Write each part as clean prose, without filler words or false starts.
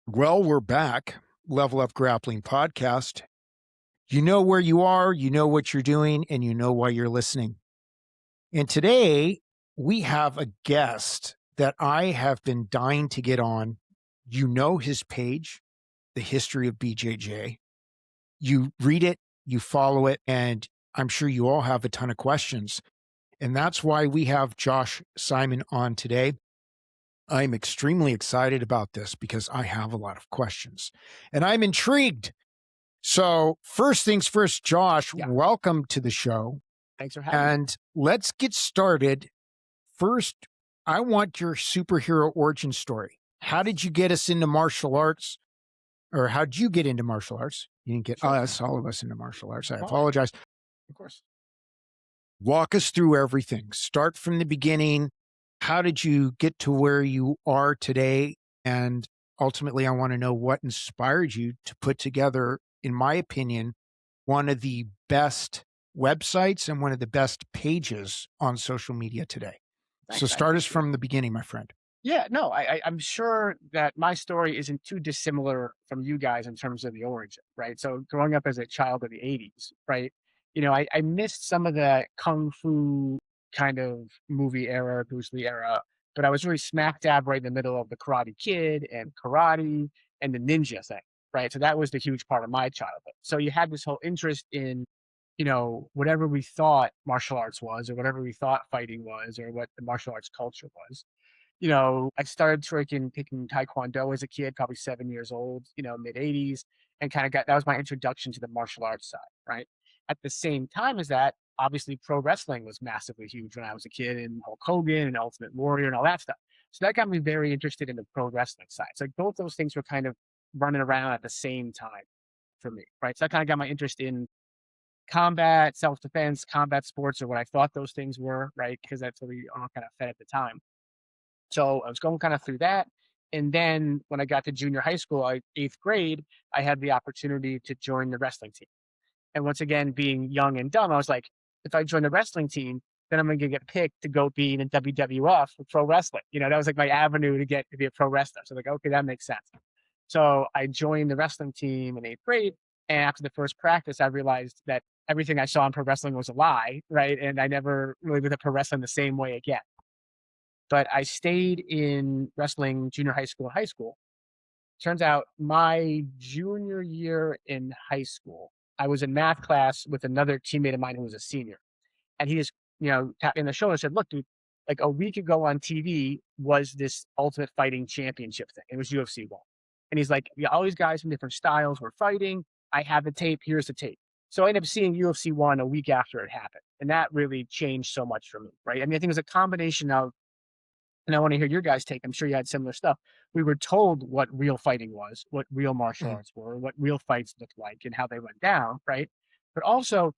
Well, we're back. Level Up Grappling Podcast. You know where you are, you know what you're doing, and you know why you're listening. And today we have a guest that I have been dying to get on. You know his page, The History of BJJ. You read it, you follow it, and I'm sure you all have a ton of questions. And that's why we have Josh Simon on today. I'm extremely excited about this because I have a lot of questions and I'm intrigued. So, first things first, Josh, Yeah. welcome to the show. Thanks for having me. And let's get started. First, I want your superhero origin story. How did you get us into martial arts? Or how did you get into martial arts? You didn't get Sure. us, all of us, into martial arts. I Oh, apologize. Of course. Walk us through everything. Start from the beginning. How did you get to where you are today? And ultimately, I want to know what inspired you to put together, in my opinion, one of the best websites and one of the best pages on social media today. So Thanks. I start us appreciate it. from the beginning, my friend. Yeah, no, I'm sure that my story isn't too dissimilar from you guys in terms of the origin, right? So growing up as a child of the 80s, right? I missed some of the kung fu kind of movie era, Bruce Lee era, but I was really smack dab right in the middle of the Karate Kid and karate and the ninja thing, right? So that was the huge part of my childhood. So you had this whole interest in whatever we thought martial arts was, or whatever we thought fighting was, or what the martial arts culture was. I started taking Taekwondo as a kid, probably 7 years old, mid 80s, and kind of that was my introduction to the martial arts side, right? At the same time as that, obviously pro wrestling was massively huge when I was a kid, and Hulk Hogan and Ultimate Warrior and all that stuff. So that got me very interested in the pro wrestling side. So like both those things were kind of running around at the same time for me, right? So that kind of got my interest in combat, self defense, combat sports, or what I thought those things were, right? Because that's what we all kind of fed at the time. So I was going kind of through that. And then when I got to junior high school, eighth grade, I had the opportunity to join the wrestling team. And once again, being young and dumb, I was like, if I join the wrestling team, then I'm going to get picked to go be in a WWF for pro wrestling. That was like my avenue to get to be a pro wrestler. So like, okay, that makes sense. So I joined the wrestling team in eighth grade. And after the first practice, I realized that everything I saw in pro wrestling was a lie, right? And I never really looked at pro wrestling the same way again. But I stayed in wrestling junior high school and high school. Turns out my junior year in high school, I was in math class with another teammate of mine who was a senior. And he just, tapped me on the shoulder and said, look, dude, like a week ago on TV was this Ultimate Fighting Championship thing. It was UFC 1. And he's like, yeah, all these guys from different styles were fighting. I have the tape. Here's the tape. So I ended up seeing UFC 1 a week after it happened. And that really changed so much for me, right? I mean, I think it was a combination of, and I want to hear your guys' take. I'm sure you had similar stuff. We were told what real fighting was, what real martial Mm. arts were, what real fights looked like, and how they went down, right? But also,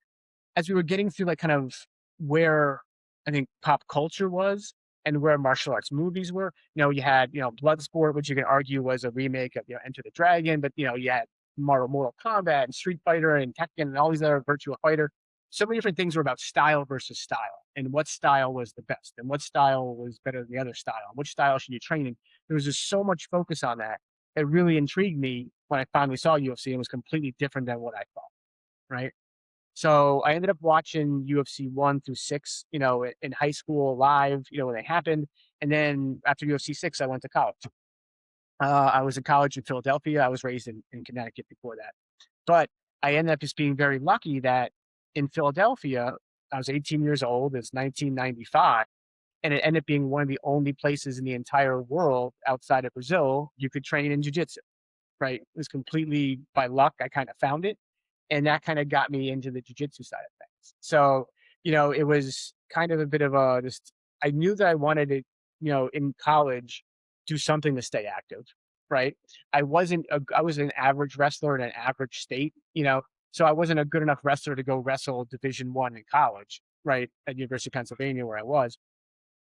as we were getting through like kind of where I think pop culture was and where martial arts movies were, you had, Bloodsport, which you can argue was a remake of, Enter the Dragon, but, you had Mortal Kombat and Street Fighter and Tekken and all these other Virtua Fighter. So many different things were about style versus style and what style was the best and what style was better than the other style. Which style should you train in? There was just so much focus on that. It really intrigued me when I finally saw UFC and was completely different than what I thought, right? So I ended up watching UFC 1 through 6, in high school live, when they happened. And then after UFC 6, I went to college. I was in college in Philadelphia. I was raised in Connecticut before that. But I ended up just being very lucky that in Philadelphia, I was 18 years old. It's 1995. And it ended up being one of the only places in the entire world outside of Brazil you could train in jiu-jitsu, right? It was completely by luck. I kind of found it. And that kind of got me into the jiu-jitsu side of things. So, it was kind of a bit of a just I knew that I wanted to, in college, do something to stay active, right? I was an average wrestler in an average state, so I wasn't a good enough wrestler to go wrestle Division 1 in college, right? At University of Pennsylvania where I was.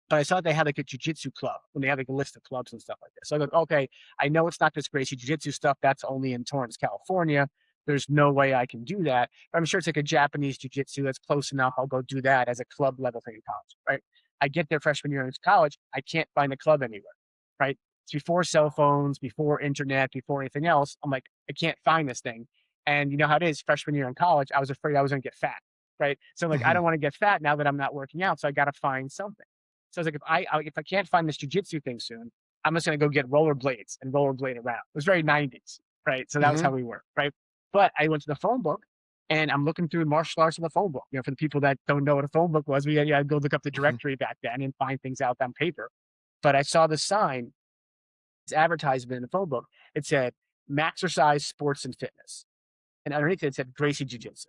But I saw they had like a jujitsu club when they had like a list of clubs and stuff like this. So I go, okay, I know it's not this Gracie jujitsu stuff. That's only in Torrance, California. There's no way I can do that. But I'm sure it's like a Japanese jujitsu that's close enough. I'll go do that as a club level thing in college, right? I get there freshman year in college. I can't find a club anywhere, right? It's before cell phones, before internet, before anything else. I'm like, I can't find this thing. And you know how it is, freshman year in college, I was afraid I was going to get fat, right? So I'm like, I Mhm. don't want to get fat now that I'm not working out. So I got to find something. So I was like, if I can't find this jujitsu thing soon, I'm just going to go get rollerblades and rollerblade around. It was very 90s, right? So that was how Mhm. we were, right? But I went to the phone book and I'm looking through martial arts in the phone book. You know, for the people that don't know what a phone book was, we had to go look up the Mhm. directory back then and find things out on paper. But I saw the sign, this advertisement in the phone book. It said Maxercise Sports and Fitness. And underneath it said Gracie Jiu Jitsu.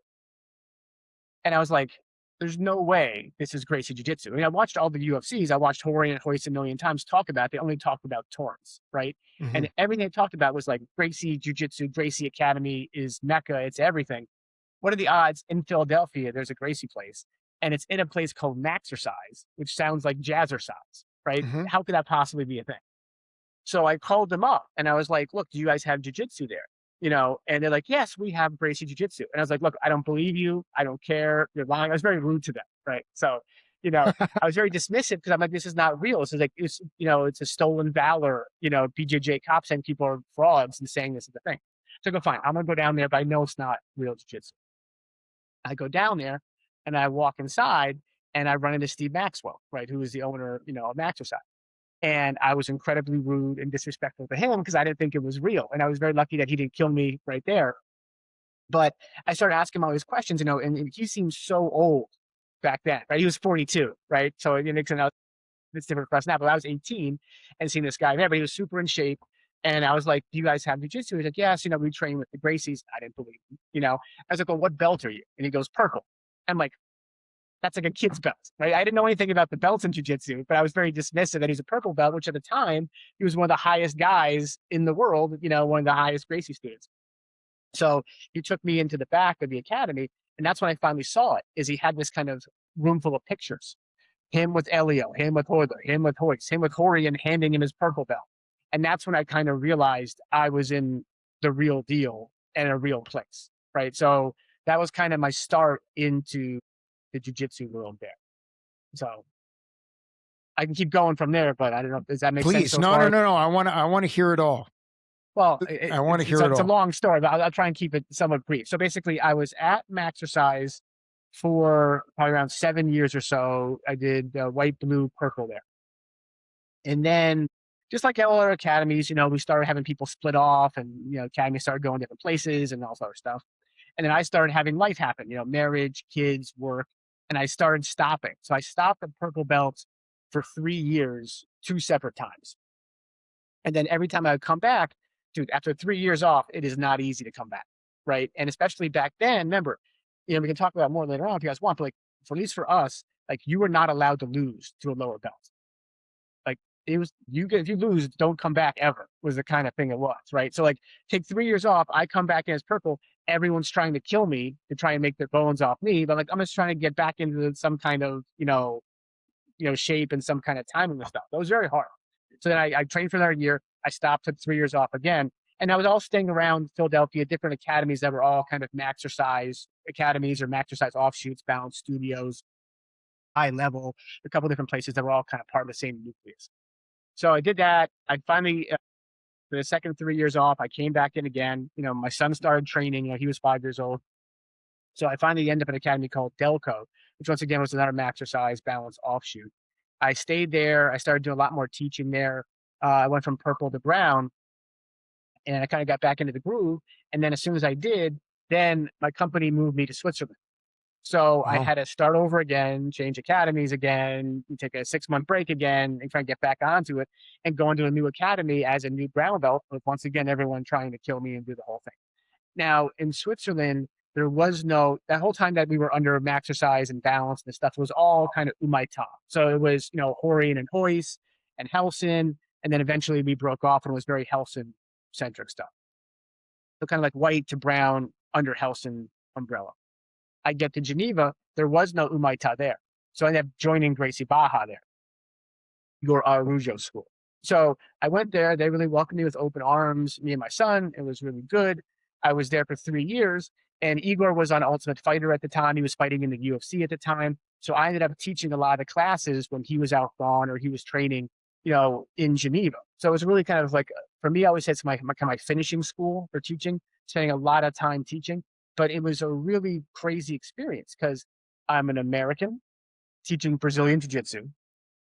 And I was like, there's no way this is Gracie Jiu Jitsu. I mean, I watched all the UFCs. I watched Hori and Hoist a million times talk about it. They only talked about Torrance, right? Mhm. And everything they talked about was like Gracie Jiu Jitsu, Gracie Academy is Mecca, it's everything. What are the odds in Philadelphia there's a Gracie place and it's in a place called Maxercise, which sounds like jazzercise, right? Mhm. How could that possibly be a thing? So I called them up and I was like, look, do you guys have jujitsu there? You know, and they're like, yes, we have Gracie Jiu-Jitsu. And I was like, look, I don't believe you. I don't care. You're lying. I was very rude to them, right? So, you know, I was very dismissive because I'm like, this is not real. This is like, it's a stolen valor. You know, BJJ cops saying people are frauds and saying this is the thing. So I go, fine, I'm gonna go down there, but I know it's not real jiu-jitsu. I go down there and I walk inside and I run into Steve Maxwell, right, who is the owner, of Maxercise. And I was incredibly rude and disrespectful to him because I didn't think it was real. And I was very lucky that he didn't kill me right there. But I started asking him all these questions, and he seemed so old back then, right? He was 42, right? So it's different for us now, but I was 18 and seeing this guy there, but he was super in shape. And I was like, do you guys have jiu-jitsu? He's like, yes, we train with the Gracies. I didn't believe him. I was like, well, what belt are you? And he goes, purple. I'm like, that's like a kid's belt, right? I didn't know anything about the belts in jiu-jitsu, but I was very dismissive that he's a purple belt, which at the time, he was one of the highest guys in the world, one of the highest Gracie students. So he took me into the back of the academy, and that's when I finally saw it, is he had this kind of room full of pictures. Him with Elio, him with Horler, him with Hoist, him with Horian handing him his purple belt. And that's when I kind of realized I was in the real deal and a real place, right? So that was kind of my start into the jiu-jitsu world there. So I can keep going from there, but I don't know. Does that make sense Please. so No, no, far? no, no. I wanna hear it all. Well, I wanna it's hear a, it it's a all. long story, but I'll try and keep it somewhat brief. So basically, I was at Maxercise for probably around 7 years or so. I did white, blue, purple there. And then, just like all our academies, we started having people split off and, academies started going different places and all sort of stuff. And then I started having life happen, marriage, kids, work, and I started stopping. So I stopped at purple belts for 3 years, two separate times. And then every time I would come back, dude, after 3 years off, it is not easy to come back. Right. And especially back then, remember, we can talk about more later on if you guys want, but like, for at least for us, like you were not allowed to lose to a lower belt. Like it was if you lose, don't come back ever was the kind of thing it was, right? So like take 3 years off, I come back in as purple, everyone's trying to kill me to try and make their bones off me, but like I'm just trying to get back into some kind of, shape and some kind of timing and stuff. That was very hard. So then I trained for another year. I stopped, took 3 years off again. And I was all staying around Philadelphia, different academies that were all kind of Maxercise academies or Maxercise offshoots, Balance Studios, High Level, a couple different places that were all kind of part of the same nucleus. So I did that. I finally, for the second 3 years off, I came back in again. My son started training. He was 5 years old. So I finally ended up at an academy called Delco, which once again was another Maxercise Balance offshoot. I stayed there. I started doing a lot more teaching there. I went from purple to brown, and I kind of got back into the groove. And then as soon as I did, then my company moved me to Switzerland. So I Uh-huh. had to start over again, change academies again, take a 6-month break again, and try and get back onto it, and go into a new academy as a new brown belt. With once again, everyone trying to kill me and do the whole thing. Now in Switzerland, there was no that whole time that we were under Maxercise and Balance and stuff. It was all kind of Umaita. So it was Horian and Hoist and Helson, and then eventually we broke off and it was very Helson centric stuff. So kind of like white to brown under Helson umbrella. I get to Geneva, there was no Umaita there. So I ended up joining Gracie Baja there, your Arujo school. So I went there. They really welcomed me with open arms, me and my son. It was really good. I was there for 3 years. And Igor was on Ultimate Fighter at the time. He was fighting in the UFC at the time. So I ended up teaching a lot of classes when he was out gone or he was training, in Geneva. So it was really kind of like, for me, I always say it's kind of my finishing school for teaching, spending a lot of time teaching. But it was a really crazy experience because I'm an American teaching Brazilian Jiu-Jitsu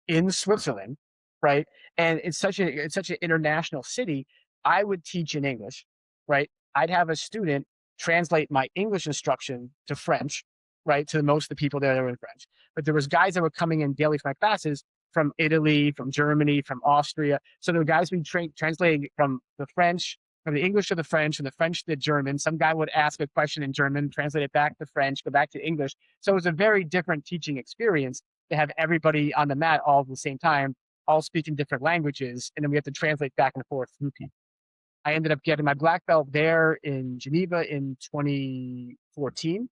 in Switzerland, right? And it's such an international city. I would teach in English, right? I'd have a student translate my English instruction to French, right? To most of the people there that were in French. But there was guys that were coming in daily for my classes from Italy, from Germany, from Austria. So there were guys being translating from the French, from the English to the French, from the French to the German. Some guy would ask a question in German, translate it back to French, go back to English. So it was a very different teaching experience to have everybody on the mat all at the same time, all speaking different languages, and then we have to translate back and forth through people. I ended up getting my black belt there in Geneva in 2014.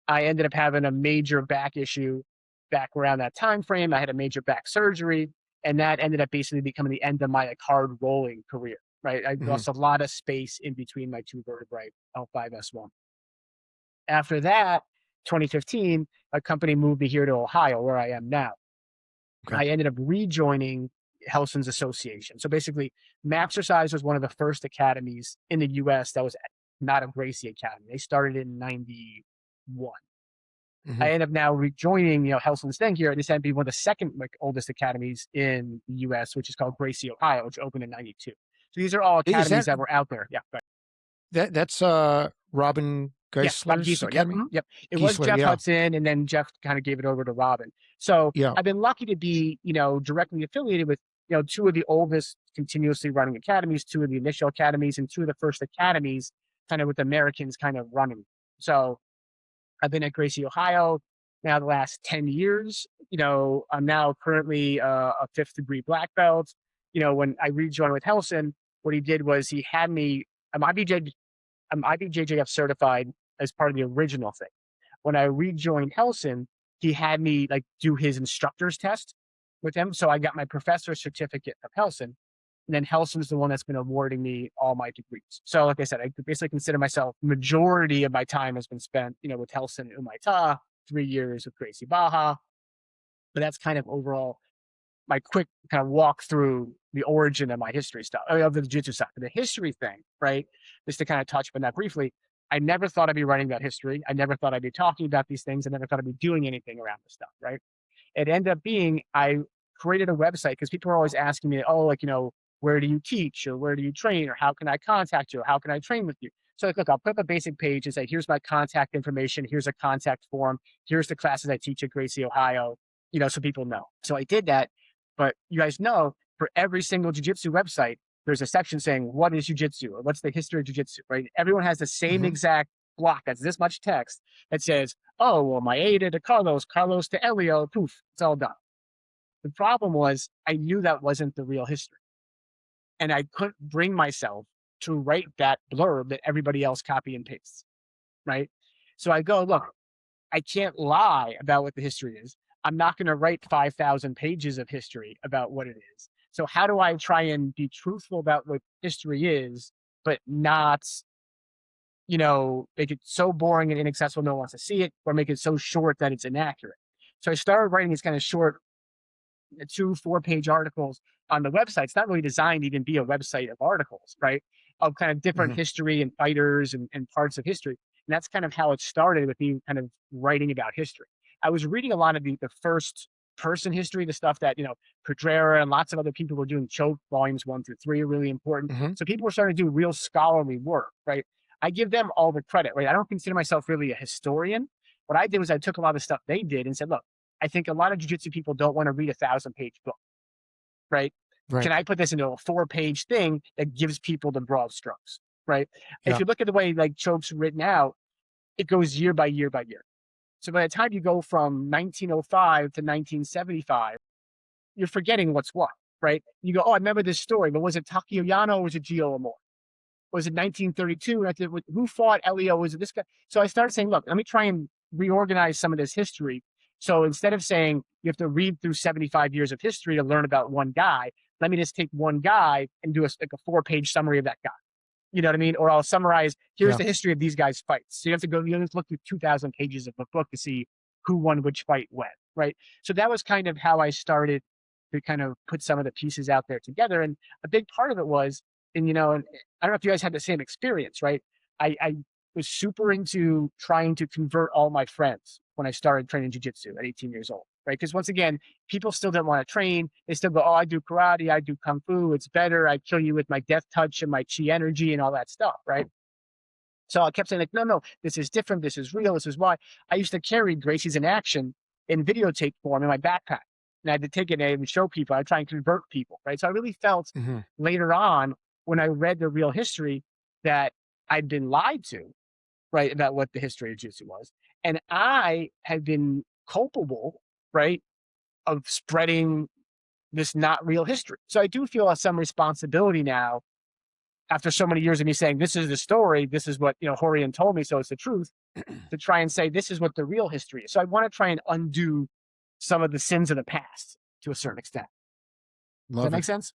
I ended up having a major back issue back around that time frame. I had a major back surgery, and that ended up basically becoming the end of my like hard rolling career. Right, I Hmm. lost a lot of space in between my two vertebrae, L5S1. After that, 2015, a company moved me here to Ohio, where I am now. Okay. I ended up rejoining Helson's Association. So basically, Maxercise was one of the first academies in the US that was not a Gracie Academy. They started in 91. Hmm. I end up now rejoining, Helson's thing here. This ended up being one of the second like oldest academies in the US, which is called Gracie, Ohio, which opened in 92. So these are all Is academies that were out there. Yeah. Right. that's Robin Yeah, Rob Geisler's Giesler. Yep, academy? yep. It was Geisler, Jeff yeah, Hudson, and then Jeff kind of gave it over to Robin. So yeah. I've been lucky to be, directly affiliated with, two of the oldest continuously running academies, two of the initial academies, and two of the first academies, kind of with Americans kind of running. So I've been at Gracie, Ohio, now the last 10 years. I'm now currently a fifth degree black belt. When I rejoined with Helson, what he did was he had me. I'm IBJJF certified as part of the original thing. When I rejoined Helson, he had me like do his instructor's test with him. So I got my professor's certificate of Helson. And then Helson's the one that's been awarding me all my degrees. So like I said, I basically consider myself majority of my time has been spent, with Helson and Umaita, 3 years with Gracie Baja. But that's kind of overall my quick kind of walk through the origin of my history stuff, of the jiu-jitsu side. The history thing, right? Just to kind of touch on that briefly, I never thought I'd be writing about history. I never thought I'd be talking about these things. I never thought I'd be doing anything around this stuff, right? It ended up being I created a website because people are always asking me, oh, like, where do you teach or where do you train or how can I contact you or how can I train with you? So like, look, I'll put up a basic page and say, here's my contact information. Here's a contact form. Here's the classes I teach at Gracie, Ohio, so people know. So I did that. But you guys know for every single jiu-jitsu website, there's a section saying, what is jiu-jitsu or what's the history of jiu-jitsu, right? Everyone has the same Hmm. exact block that's this much text that says, oh, well, my Ada to Carlos, Carlos to Elio, poof, it's all done. The problem was I knew that wasn't the real history. And I couldn't bring myself to write that blurb that everybody else copy and pastes, right? So I go, look, I can't lie about what the history is. I'm not going to write 5,000 pages of history about what it is. So how do I try and be truthful about what history is, but not, make it so boring and inaccessible no one wants to see it, or make it so short that it's inaccurate? So I started writing these kind of short 2 4 page articles on the website. It's not really designed to even be a website of articles, right? Of kind of different Hmm. history and fighters and parts of history. And that's kind of how it started with me kind of writing about history. I was reading a lot of the first person history, the stuff that, Pedrera and lots of other people were doing. Choke volumes 1 through 3 are really important. Hmm. So people were starting to do real scholarly work, right? I give them all the credit, right? I don't consider myself really a historian. What I did was I took a lot of the stuff they did and said, look, I think a lot of jujitsu people don't want to read 1,000 page book, right? Right. Can I put this into a 4 page thing that gives people the broad strokes, right? If Yeah. you look at the way like Choke's written out, it goes year by year by year. So by the time you go from 1905 to 1975, you're forgetting what's what, right? You go, oh, I remember this story, but was it Takio Yano or was it Gio Amore? Was it 1932? Who fought Elio? Was it this guy? So I started saying, look, let me try and reorganize some of this history. So instead of saying you have to read through 75 years of history to learn about one guy, let me just take one guy and do like a 4 page summary of that guy. You know what I mean? Or I'll summarize, here's Yeah. the history of these guys' fights. So you have to look through 2,000 pages of a book to see who won which fight when, right? So that was kind of how I started to kind of put some of the pieces out there together. And a big part of it was, and I don't know if you guys had the same experience, right? I was super into trying to convert all my friends when I started training jujitsu at 18 years old, right? Because once again, people still didn't want to train. They still go, oh, I do karate, I do kung fu, it's better. I kill you with my death touch and my chi energy and all that stuff, right? So I kept saying, like, no, no, this is different. This is real. This is why. I used to carry Gracie's in Action in videotape form in my backpack. And I had to take it and show people. I try and convert people, right? So I really felt Mhm. later on when I read the real history that I'd been lied to, right, about what the history of jiu-jitsu was. And I had been culpable, right, of spreading this not real history. So I do feel some responsibility now after so many years of me saying, this is the story, this is what, Horian told me, so it's the truth, to try and say, this is what the real history is. So I want to try and undo some of the sins of the past to a certain extent. Does that Love make it. sense?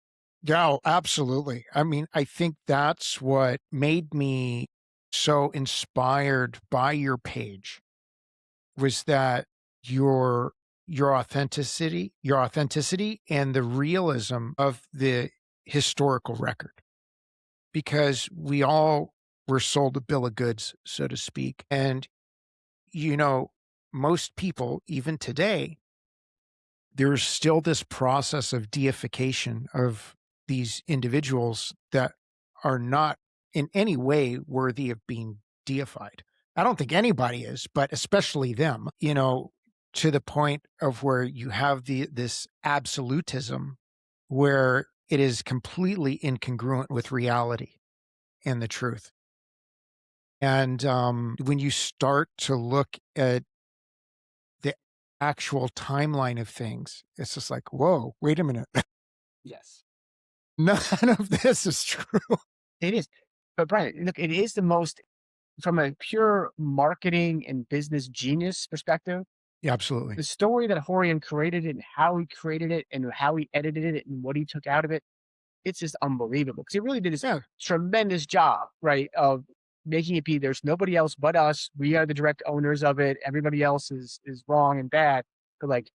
Yeah, oh, absolutely. I mean, I think that's what made me so inspired by your page was that your your authenticity and the realism of the historical record. Because we all were sold a bill of goods, so to speak. And, you know, most people, even today, there's still this process of deification of these individuals that are not in any way worthy of being deified. I don't think anybody is, but especially them, to the point of where you have this absolutism where it is completely incongruent with reality and the truth. And when you start to look at the actual timeline of things, it's just like, whoa, wait a minute. Yes. None of this is true. It is. But Brian, look, it is the most, from a pure marketing and business genius perspective, Yeah, absolutely. the story that Horian created it and how he created it and how he edited it and what he took out of it, it's just unbelievable because he really did this Yeah, tremendous job, right, of making it be there's nobody else but us. We are the direct owners of it. Everybody else is wrong and bad. But like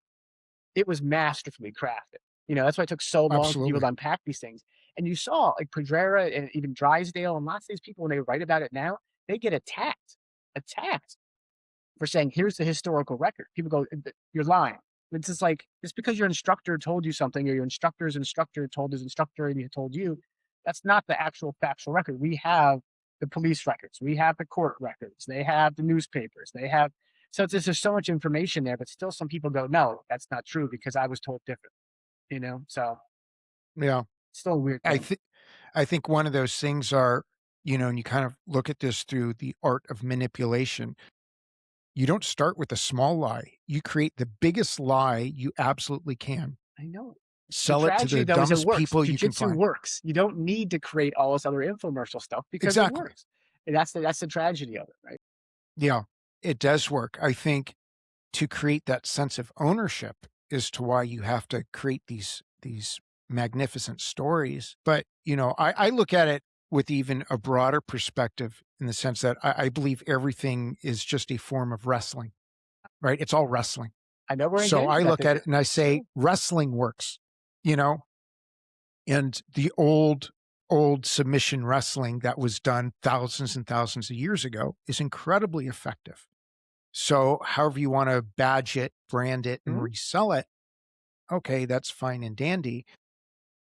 it was masterfully crafted. That's why it took so long for people absolutely. to unpack these things. And you saw like Pedrera and even Drysdale and lots of these people when they write about it now, they get attacked for saying, here's the historical record. People go, you're lying. It's just like, just because your instructor told you something or your instructor's instructor told his instructor and he told you, that's not the actual factual record. We have the police records, we have the court records, they have the newspapers, they have, so it's just, there's so much information there, but still some people go, no, that's not true because I was told different. So Yeah. it's still a weird I thing. think I think one of those things are, and you kind of look at this through the art of manipulation. You don't start with a small lie. You create the biggest lie you absolutely can. I know. The Sell it to tragedy the though is it dumbest works. people you can Jujitsu find. works. You don't need to create all this other infomercial stuff because it Exactly. works. And that's the tragedy of it, right? Yeah, it does work. I think to create that sense of ownership as to why you have to create these magnificent stories. But I look at it with even a broader perspective in the sense that I believe everything is just a form of wrestling, right? It's all wrestling. I know we're So engaged I with that. look at it and I It's say true. wrestling works, you know, and the old submission wrestling that was done thousands and thousands of years ago is incredibly effective. So, however you want to badge it, brand it, and Mhm. resell it, okay, that's fine and dandy,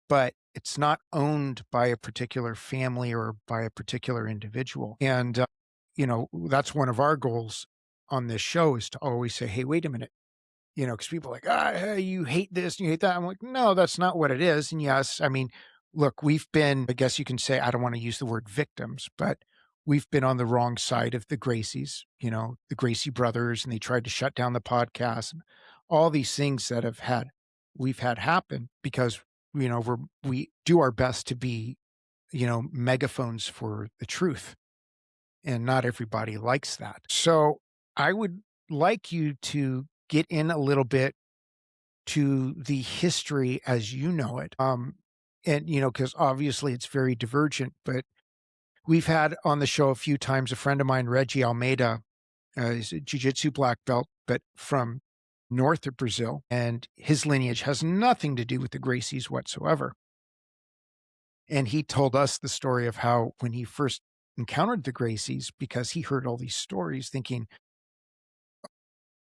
but it's not owned by a particular family or by a particular individual. And, that's one of our goals on this show is to always say, hey, wait a minute. Because people are like, hey, you hate this and you hate that. I'm like, no, that's not what it is. And yes, I mean, look, we've been, I guess you can say, I don't want to use the word victims, but we've been on the wrong side of the Gracies, the Gracie brothers, and they tried to shut down the podcast and all these things that we've had happen because, we do our best to be, megaphones for the truth. And not everybody likes that. So I would like you to get in a little bit to the history as you know it. And because obviously it's very divergent, but we've had on the show a few times a friend of mine, Reggie Almeida, is a jiu-jitsu black belt, but from north of Brazil, and his lineage has nothing to do with the Gracies whatsoever. And he told us the story of how when he first encountered the Gracies, because he heard all these stories thinking,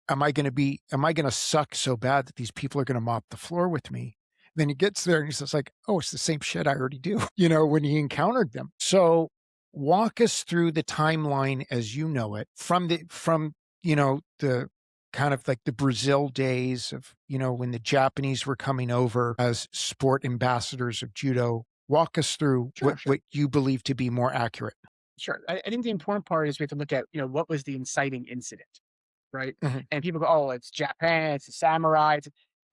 am I going to suck so bad that these people are going to mop the floor with me? Then he gets there and he says like, oh, it's the same shit I already do, when he encountered them. So walk us through the timeline as you know it from the kind of like the Brazil days of, when the Japanese were coming over as sport ambassadors of judo. Walk us through Sure, sure. what you believe to be more accurate. Sure. I think the important part is we have to look at, what was the inciting incident, right? Mhm. And people go, oh, it's Japan, it's the samurai.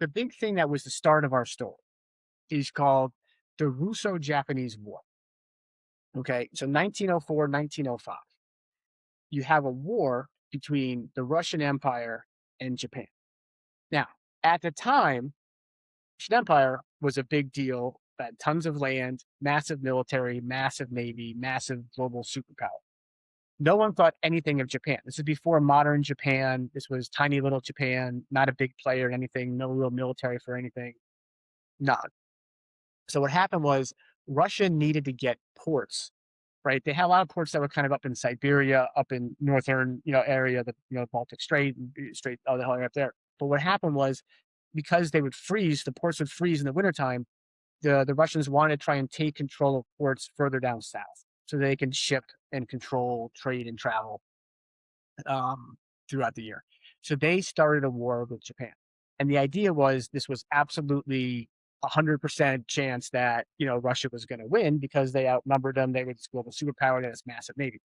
The big thing that was the start of our story is called the Russo-Japanese War. Okay. So 1904, 1905, you have a war between the Russian Empire and Japan. Now, at the time, Russian Empire was a big deal, had tons of land, massive military, massive navy, massive global superpower. No one thought anything of Japan. This is before modern Japan. This was tiny little Japan, not a big player in anything, no real military for anything, none. So what happened was Russia needed to get ports, right? They had a lot of ports that were kind of up in Siberia, up in northern, area, the Baltic Strait, Strait, oh the hell up there. But what happened was because they would freeze, the ports would freeze in the wintertime, the Russians wanted to try and take control of ports further down south so they can ship and control trade and travel throughout the year. So they started a war with Japan. And the idea was this was absolutely 100% chance that, Russia was going to win because they outnumbered them. They were this global superpower that has massive navy.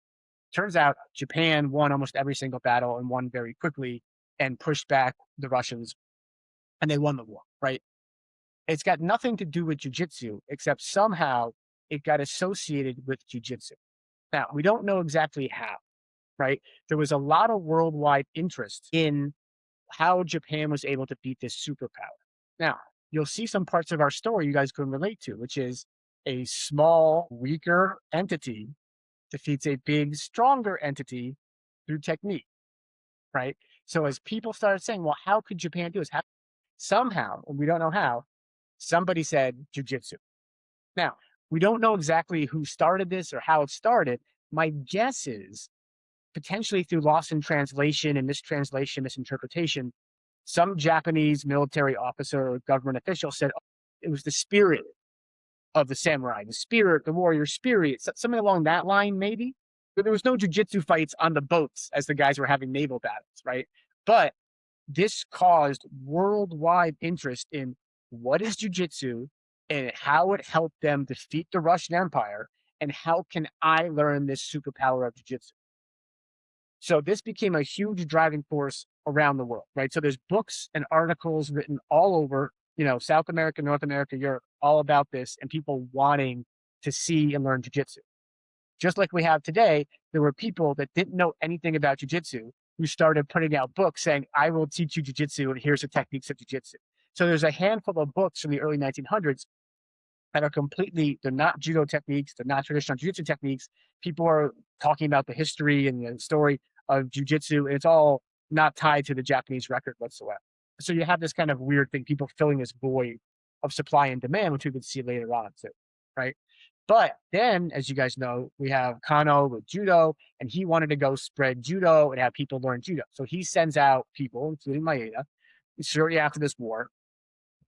Turns out Japan won almost every single battle and won very quickly and pushed back the Russians and they won the war, right? It's got nothing to do with jujitsu, except somehow it got associated with jujitsu. Now, we don't know exactly how, right? There was a lot of worldwide interest in how Japan was able to beat this superpower. Now, you'll see some parts of our story you guys can relate to, which is a small, weaker entity defeats a big, stronger entity through technique, right? So as people started saying, well, how could Japan do this? Somehow, and we don't know how, somebody said jujitsu. Now, we don't know exactly who started this or how it started. My guess is potentially through loss in translation and mistranslation, misinterpretation, some Japanese military officer or government official said, oh, it was the spirit of the samurai, the spirit, the warrior spirit, something along that line, maybe. But there was no jujitsu fights on the boats as the guys were having naval battles, right? But this caused worldwide interest in what is jujitsu and how it helped them defeat the Russian Empire, and how can I learn this superpower of jujitsu? So this became a huge driving force around the world, right? So there's books and articles written all over, South America, North America, Europe, all about this, and people wanting to see and learn jujitsu. Just like we have today, there were people that didn't know anything about jujitsu who started putting out books saying, I will teach you jujitsu, and here's the techniques of jujitsu. So there's a handful of books from the early 1900s that are they're not judo techniques, they're not traditional jiu-jitsu techniques. People are talking about the history and the story of jiu-jitsu, and it's all not tied to the Japanese record whatsoever. So you have this kind of weird thing, people filling this void of supply and demand, which we would see later on too, right? But then, as you guys know, we have Kano with judo, and he wanted to go spread judo and have people learn judo. So he sends out people, including Maeda, shortly after this war,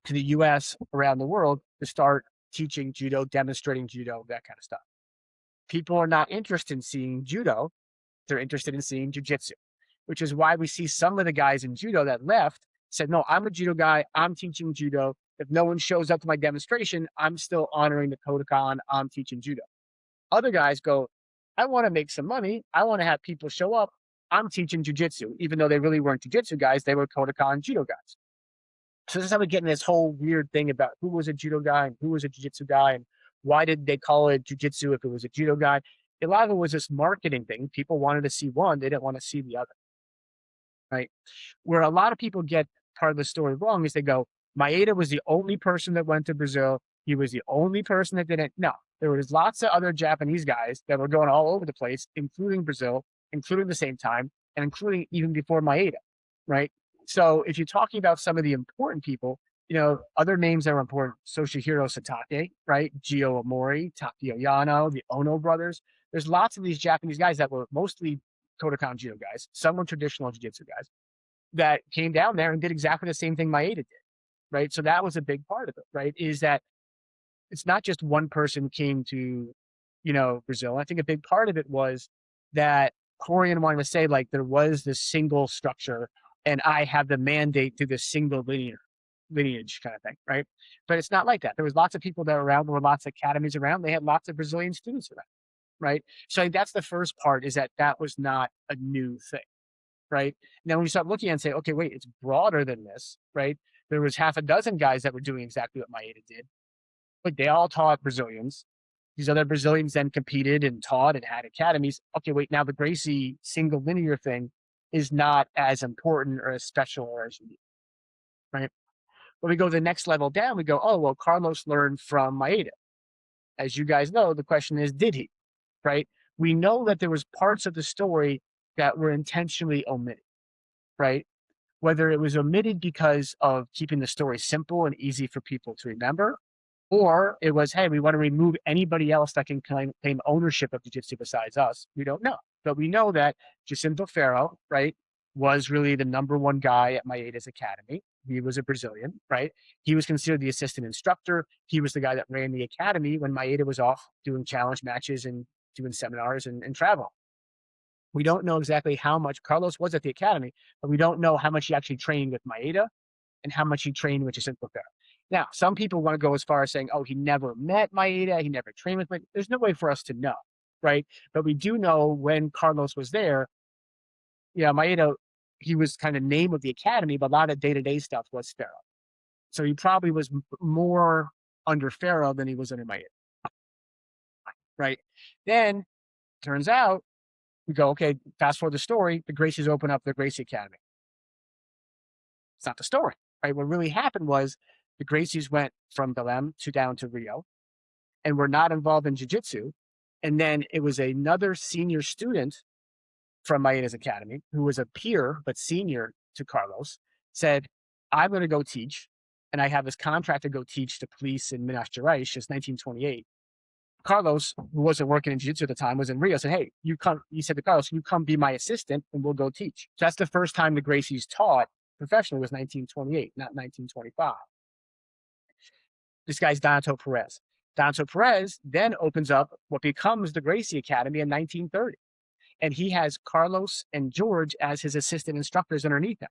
to the US, around the world, to start teaching judo, demonstrating judo, that kind of stuff. People are not interested in seeing judo. They're interested in seeing jujitsu, which is why we see some of the guys in judo that left said, no, I'm a judo guy. I'm teaching judo. If no one shows up to my demonstration, I'm still honoring the Kodokan. I'm teaching judo. Other guys go, I want to make some money. I want to have people show up. I'm teaching jujitsu, even though they really weren't jujitsu guys. They were Kodokan judo guys. So this is how we get in this whole weird thing about who was a judo guy and who was a jiu-jitsu guy, and why did they call it jiu-jitsu if it was a judo guy. A lot of it was this marketing thing. People wanted to see one, they didn't want to see the other, right? Where a lot of people get part of the story wrong is they go, Maeda was the only person that went to Brazil. He was the only person that didn't. No, there was lots of other Japanese guys that were going all over the place, including Brazil, including the same time, and including even before Maeda, right? So if you're talking about some of the important people, other names that were important, Soshihiro Satake, right? Gio Amori, Takio Yano, the Ono brothers. There's lots of these Japanese guys that were mostly Kodokan Judo guys. Some were traditional jiu-jitsu guys that came down there and did exactly the same thing Maeda did, right? So that was a big part of it, right? Is that it's not just one person came to, Brazil. I think a big part of it was that Corian wanted to say like there was this single structure and I have the mandate to this single lineage kind of thing, right? But it's not like that. There was lots of people that were around. There were lots of academies around. They had lots of Brazilian students around, right? So I think that's the first part is that was not a new thing, right? Now when you start looking and say, okay, wait, it's broader than this, right? There was half a dozen guys that were doing exactly what Maeda did. Like they all taught Brazilians. These other Brazilians then competed and taught and had academies. Okay, wait, now the Gracie single linear thing is not as important or as special or as unique, right? When we go the next level down, we go, oh, well, Carlos learned from Maeda. As you guys know, the question is, did he, right? We know that there was parts of the story that were intentionally omitted, right? Whether it was omitted because of keeping the story simple and easy for people to remember, or it was, hey, we want to remove anybody else that can claim ownership of jiu-jitsu besides us. We don't know. But we know that Jacinto Ferro, right, was really the number one guy at Maeda's academy. He was a Brazilian, right? He was considered the assistant instructor. He was the guy that ran the academy when Maeda was off doing challenge matches and doing seminars and travel. We don't know exactly how much Carlos was at the academy, but we don't know how much he actually trained with Maeda and how much he trained with Jacinto Ferro. Now, some people want to go as far as saying, oh, he never met Maeda, he never trained with Maeda. There's no way for us to know, right? But we do know when Carlos was there, Maeda, he was kind of name of the academy, but a lot of day-to-day stuff was Ferro. So he probably was more under Ferro than he was under Maeda, right? Then turns out we go, okay, fast forward the story, the Gracies open up the Gracie Academy. It's not the story, right? What really happened was the Gracies went from Belém to down to Rio and were not involved in jiu-jitsu. And then it was another senior student from Maeda's academy who was a peer but senior to Carlos, said, I'm going to go teach. And I have this contract to go teach the police in Minas Gerais. It's 1928. Carlos, who wasn't working in jiu-jitsu at the time, was in Rio, said, hey, you come, he said to Carlos, you come be my assistant and we'll go teach. So that's the first time the Gracies taught professionally was 1928, not 1925. This guy's Donato Perez. Donato Perez then opens up what becomes the Gracie Academy in 1930. And he has Carlos and George as his assistant instructors underneath him.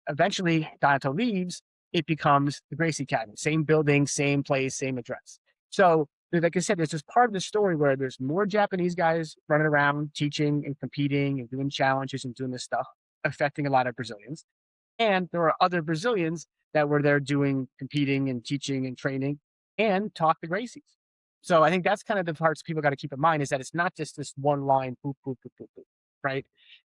Eventually, Donato leaves. It becomes the Gracie Academy. Same building, same place, same address. So, like I said, there's this part of the story where there's more Japanese guys running around teaching and competing and doing challenges and doing this stuff, affecting a lot of Brazilians. And there are other Brazilians that were there doing competing and teaching and training and taught the Gracies. So I think that's kind of the parts people got to keep in mind is that it's not just this one line, boop, boop, boop, boop, boop, right?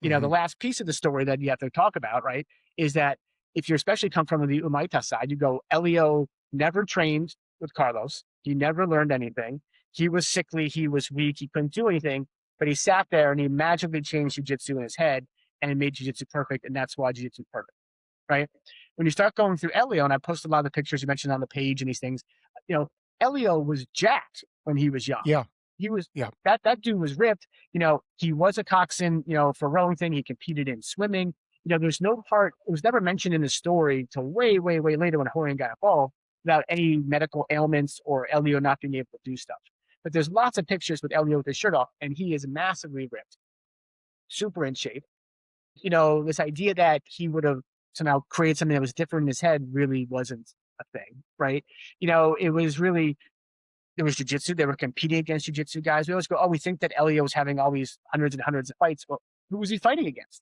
The Mhm. last piece of the story that you have to talk about, right, is that if you especially come from the Umaita side, you go, Elio never trained with Carlos. He never learned anything. He was sickly. He was weak. He couldn't do anything, but he sat there and he magically changed jiu-jitsu in his head and made jiu-jitsu perfect. And that's why jiu-jitsu is perfect, right? When you start going through Elio, and I posted a lot of the pictures you mentioned on the page and these things, you know, Elio was jacked when he was young. Yeah. He was Yeah. that dude was ripped. He was a coxswain, for rowing thing. He competed in swimming. There's no part, it was never mentioned in the story till way, way, way later when Horian got involved about any medical ailments or Elio not being able to do stuff. But there's lots of pictures with Elio with his shirt off, and he is massively ripped, super in shape. This idea that he would have somehow created something that was different in his head really wasn't a thing, right? It was really, there was jujitsu. They were competing against jujitsu guys. We always go, oh, we think that Elio was having all these hundreds and hundreds of fights. Well, who was he fighting against?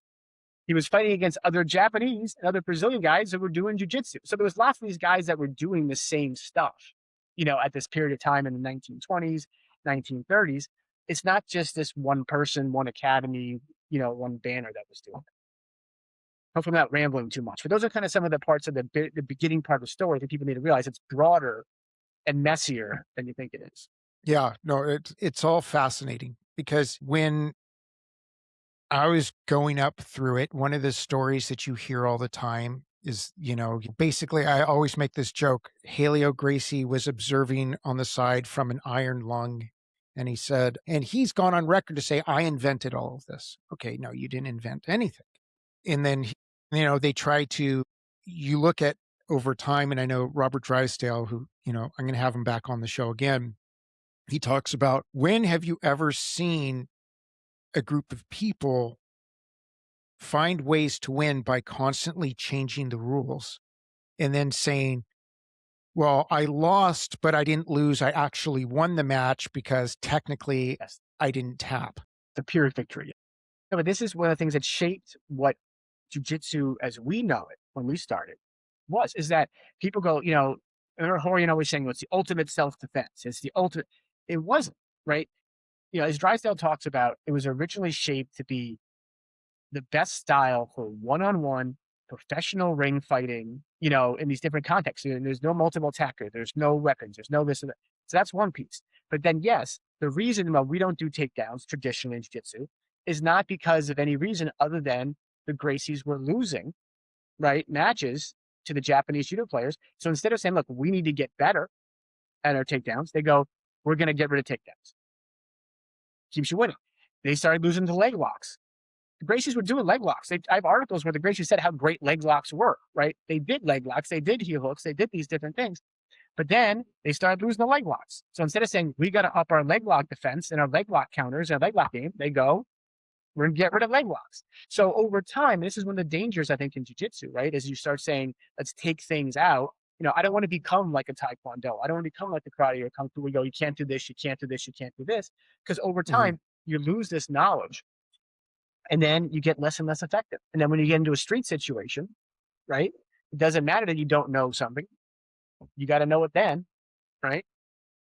He was fighting against other Japanese and other Brazilian guys that were doing jujitsu. So there was lots of these guys that were doing the same stuff, at this period of time in the 1920s, 1930s. It's not just this one person, one academy, one banner that was doing it. Hopefully I'm not rambling too much, but those are kind of some of the parts of the beginning part of the story that people need to realize it's broader and messier than you think it is. Yeah. No, it's all fascinating because when I was going up through it. One of the stories that you hear all the time is, basically, I always make this joke. Haleo Gracie was observing on the side from an iron lung. And he said, and he's gone on record to say, I invented all of this. Okay, no, you didn't invent anything. And then, they try to, you look at over time, and I know Robert Drysdale, who, I'm going to have him back on the show again. He talks about, when have you ever seen a group of people find ways to win by constantly changing the rules and then saying, well, I lost, but I didn't lose. I actually won the match because technically Yes, I didn't tap. the pure victory. No, but this is one of the things that shaped what jujitsu as we know it when we started is that people go, I remember Horian always saying, well, it's the ultimate self-defense. It's the ultimate. It wasn't, right? As Drysdale talks about, it was originally shaped to be the best style for one-on-one professional ring fighting, in these different contexts. And there's no multiple attacker, there's no weapons, there's no this and that. So that's one piece. But then, yes, the reason why we don't do takedowns traditionally in jiu-jitsu is not because of any reason other than the Gracies were losing, right, matches to the Japanese judo players. So instead of saying, look, we need to get better at our takedowns, they go, we're going to get rid of takedowns. Keeps you winning. They started losing to leg locks. The Gracies were doing leg locks. I have articles where the Gracies said how great leg locks were, right? They did leg locks, they did heel hooks, they did these different things. But then they started losing the leg locks. So instead of saying, we got to up our leg lock defense and our leg lock counters and our leg lock game, they go, we're going to get rid of leg locks. So over time, this is one of the dangers, I think, in jiu-jitsu, right? As you start saying, let's take things out. I don't want to become like a taekwondo. I don't want to become like the karate or kung fu. We go, you can't do this, you can't do this, you can't do this. Because over Mhm. time, you lose this knowledge and then you get less and less effective. And then when you get into a street situation, right? It doesn't matter that you don't know something. You got to know it then, right?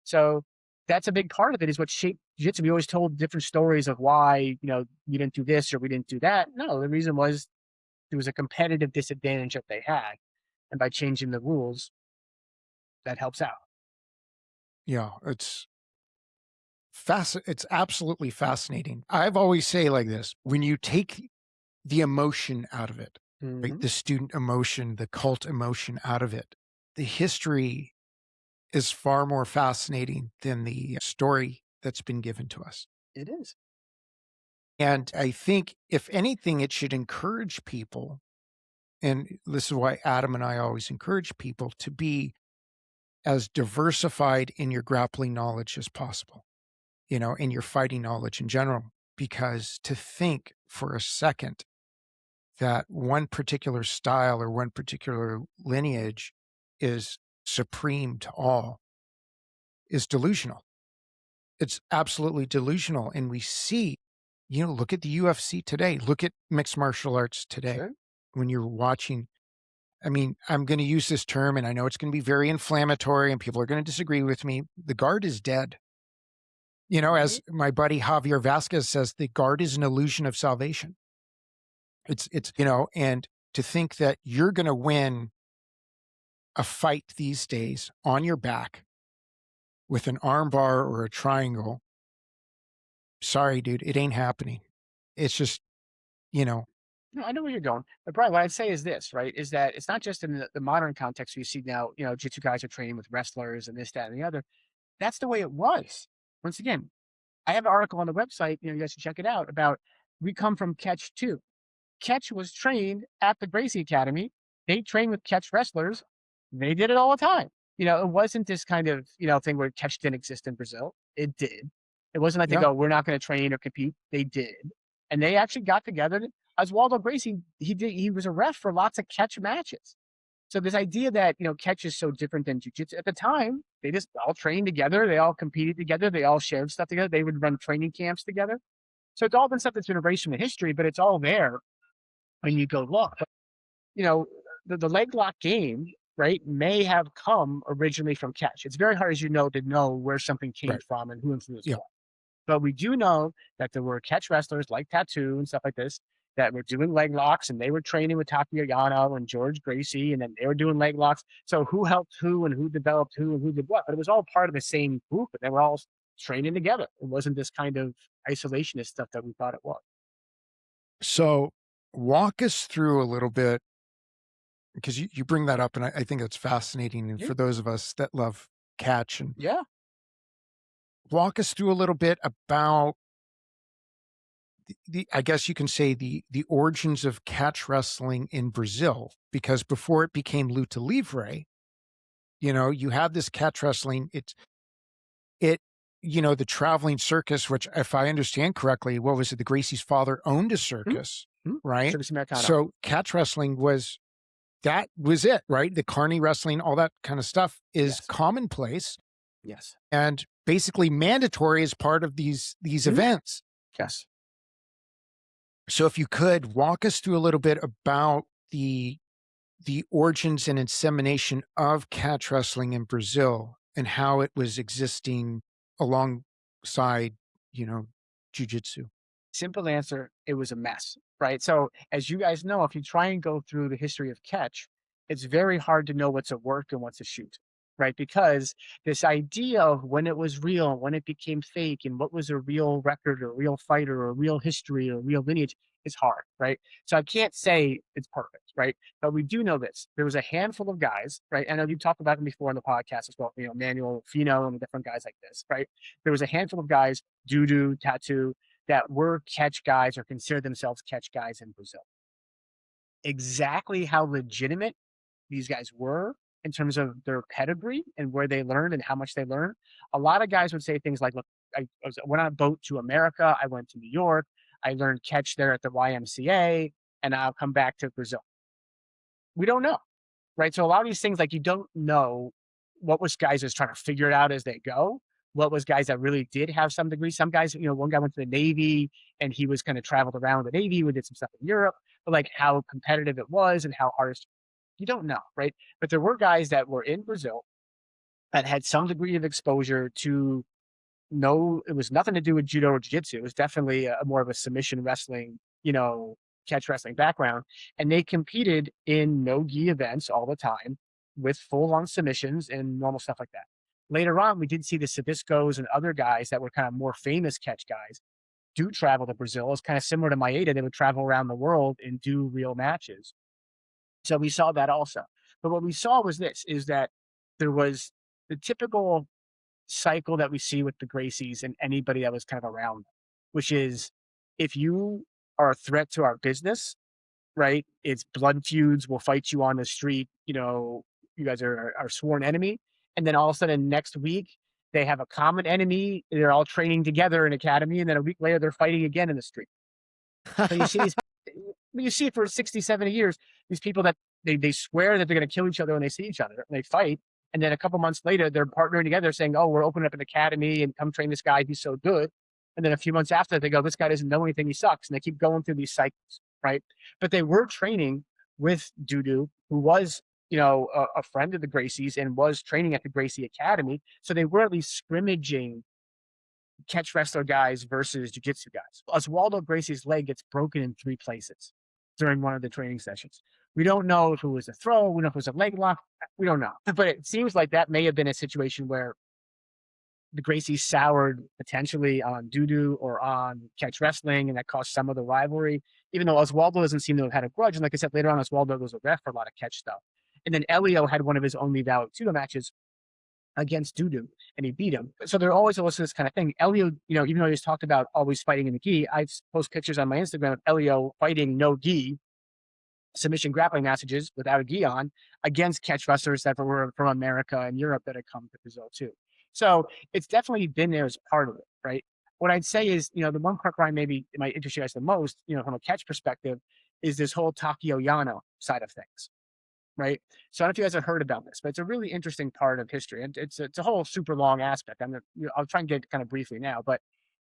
So that's a big part of it is what shaped jiu-jitsu. We always told different stories of why, we didn't do this or we didn't do that. No, the reason was there was a competitive disadvantage that they had. And by changing the rules, that helps out. Yeah, it's absolutely fascinating. I've always say like this, when you take the emotion out of it, right? Mm-hmm. The student emotion, the cult emotion out of it, the history is far more fascinating than the story that's been given to us. It is. And I think, if anything, it should encourage people. And this is why Adam and I always encourage people to be as diversified in your grappling knowledge as possible, in your fighting knowledge in general. Because to think for a second that one particular style or one particular lineage is supreme to all is delusional. It's absolutely delusional. And we see, look at the UFC today, look at mixed martial arts today. Sure. When you're watching, I mean, I'm going to use this term and I know it's going to be very inflammatory and people are going to disagree with me. The guard is dead. Mhm. As my buddy Javier Vasquez says, the guard is an illusion of salvation. And to think that you're going to win a fight these days on your back with an arm bar or a triangle, sorry, dude, it ain't happening. It's just, you know, No, I know where you're going. But Brian, what I'd say is this, right? Is that it's not just in the modern context where you see now, jiu-jitsu guys are training with wrestlers and this, that, and the other. That's the way it was. Once again, I have an article on the website, you guys should check it out about we come from Catch 2. Catch was trained at the Gracie Academy. They trained with Catch wrestlers. They did it all the time. It wasn't this kind of, thing where Catch didn't exist in Brazil. It did. It wasn't like they yeah, go, we're not going to train or compete. They did. And they actually got together. Oswaldo Gracie, he was a ref for lots of Catch matches. So this idea that, Catch is so different than jiu-jitsu at the time, they just all trained together. They all competed together. They all shared stuff together. They would run training camps together. So it's all been stuff that's been erased from the history, but it's all there when you go look. But, you know, the leg lock game, right, may have come originally from Catch. It's very hard, as you know, to know where something came right. from and who influenced Yeah. what. But we do know that there were Catch wrestlers like Tattoo and stuff like this that were doing leg locks, and they were training with Taki Yano and George Gracie, and then they were doing leg locks. So who helped who and who developed who and who did what? But it was all part of the same group, and they were all training together. It wasn't this kind of isolationist stuff that we thought it was. So walk us through a little bit because you bring that up, and I think it's fascinating. And Yeah. for those of us that love catch, and Yeah. walk us through a little bit about the I guess you can say the origins of catch wrestling in Brazil, because before it became luta livre, you have this catch wrestling. It the traveling circus, which if I understand correctly, what was it? The Gracie's father owned a Mhm. circus, Mhm. right? Circus Americana. So catch wrestling was it, right? The carny wrestling, all that kind of stuff is Yes. commonplace Yes. and basically mandatory as part of these Mhm. events. Yes. So if you could walk us through a little bit about the origins and insemination of catch wrestling in Brazil and how it was existing alongside, you know, jujitsu. Simple answer, it was a mess, right? So, as you guys know, if you try and go through the history of catch, it's very hard to know what's a work and what's a shoot, right? Because this idea of when it was real, when it became fake, and what was a real record or real fighter or real history or real lineage is hard, right? So, I can't say it's perfect, right? But we do know this. There was a handful of guys, right? I know you talked about them before on the podcast as well, Manuel Fino and different guys like this, right? There was a handful of guys, Dudu, Tattoo, that were catch guys or consider themselves catch guys in Brazil. Exactly how legitimate these guys were in terms of their pedigree and where they learned and how much they learned. A lot of guys would say things like, "Look, went on a boat to America. I went to New York. I learned catch there at the YMCA, and I'll come back to Brazil." We don't know, right? So a lot of these things, like you don't know what was guys just trying to figure it out as they go. What was guys that really did have some degree. Some guys, one guy went to the Navy and he was kind of traveled around the Navy. We did some stuff in Europe, but like how competitive it was and how hard you don't know, right? But there were guys that were in Brazil that had some degree of exposure to no, it was nothing to do with judo or jiu-jitsu. It was definitely a more of a submission wrestling, catch wrestling background. And they competed in no-gi events all the time with full-on submissions and normal stuff like that. Later on, we did see the Sabiscos and other guys that were kind of more famous catch guys do travel to Brazil. It's kind of similar to Maeda. They would travel around the world and do real matches. So we saw that also. But what we saw was this, is that there was the typical cycle that we see with the Gracies and anybody that was kind of around them, which is if you are a threat to our business, right? It's blood feuds. We'll fight you on the street. You guys are our sworn enemy. And then all of a sudden next week, they have a common enemy. They're all training together in academy. And then a week later, they're fighting again in the street. So you see it for 60, 70 years, these people that they swear that they're going to kill each other when they see each other and they fight. And then a couple months later, they're partnering together saying, "Oh, we're opening up an academy and come train this guy. He's so good." And then a few months after, they go, "This guy doesn't know anything. He sucks." And they keep going through these cycles, right? But they were training with Dudu, who was, a friend of the Gracies and was training at the Gracie Academy. So they were at least scrimmaging catch wrestler guys versus jiu-jitsu guys. Oswaldo Gracie's leg gets broken in 3 places during one of the training sessions. We don't know if it was a throw, we don't know if it was a leg lock, we don't know. But it seems like that may have been a situation where the Gracies soured potentially on Dudu or on catch wrestling, and that caused some of the rivalry. Even though Oswaldo doesn't seem to have had a grudge, and like I said later on, Oswaldo was a ref for a lot of catch stuff. And then Elio had one of his only valid judo matches against Dudu, and he beat him. So there always was this kind of thing. Elio, even though he's talked about always fighting in the gi, I post pictures on my Instagram of Elio fighting no gi submission grappling matches without a gi on against catch wrestlers that were from America and Europe that had come to Brazil too. So it's definitely been there as part of it, right? What I'd say is, the one part where I maybe it might interest you guys the most, from a catch perspective, is this whole Takio Yano side of things, right? So I don't know if you guys have heard about this, but it's a really interesting part of history, and it's a whole super long aspect. I'll try and get kind of briefly now, but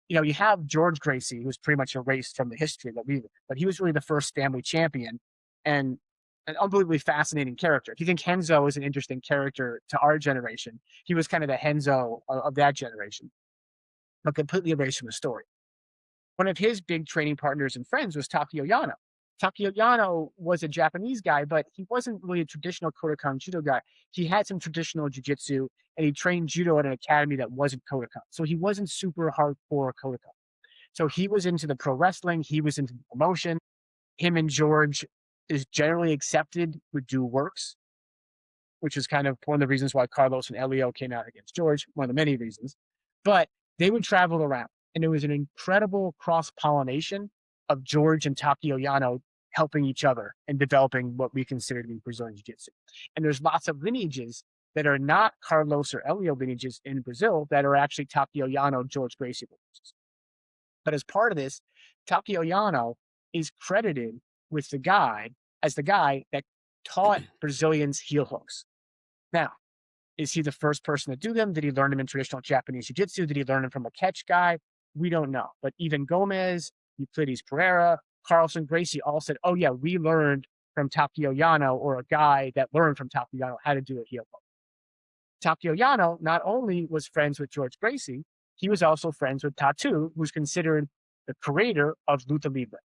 you have George Gracie, who's pretty much erased from the history that we, but he was really the first family champion, and an unbelievably fascinating character. If you think Henzo is an interesting character to our generation, he was kind of the Henzo of that generation, but completely erased from the story. One of his big training partners and friends was Takio Yano. Takio Yano was a Japanese guy, but he wasn't really a traditional Kodokan judo guy. He had some traditional jiu-jitsu, and he trained judo at an academy that wasn't Kodokan. So he wasn't super hardcore Kodokan. So he was into the pro wrestling, he was into the promotion. Him and George is generally accepted would do works, which is kind of one of the reasons why Carlos and Elio came out against George, one of the many reasons. But they would travel around, and it was an incredible cross pollination of George and Takio Yano helping each other and developing what we consider to be Brazilian Jiu Jitsu. And there's lots of lineages that are not Carlos or Elio lineages in Brazil that are actually Takio Yano, George Gracie lineages. But as part of this, Takio Yano is credited with the guy as the guy that taught Brazilians heel hooks. Now, is he the first person to do them? Did he learn them in traditional Japanese jiu-jitsu? Did he learn them from a catch guy? We don't know. But even Gomez, Euclides Pereira, Carlson, Gracie all said, oh, yeah, we learned from Takio Yano, or a guy that learned from Takio Yano how to do a heel hook. Takio Yano not only was friends with George Gracie, he was also friends with Tatu, who's considered the creator of Luta Libre.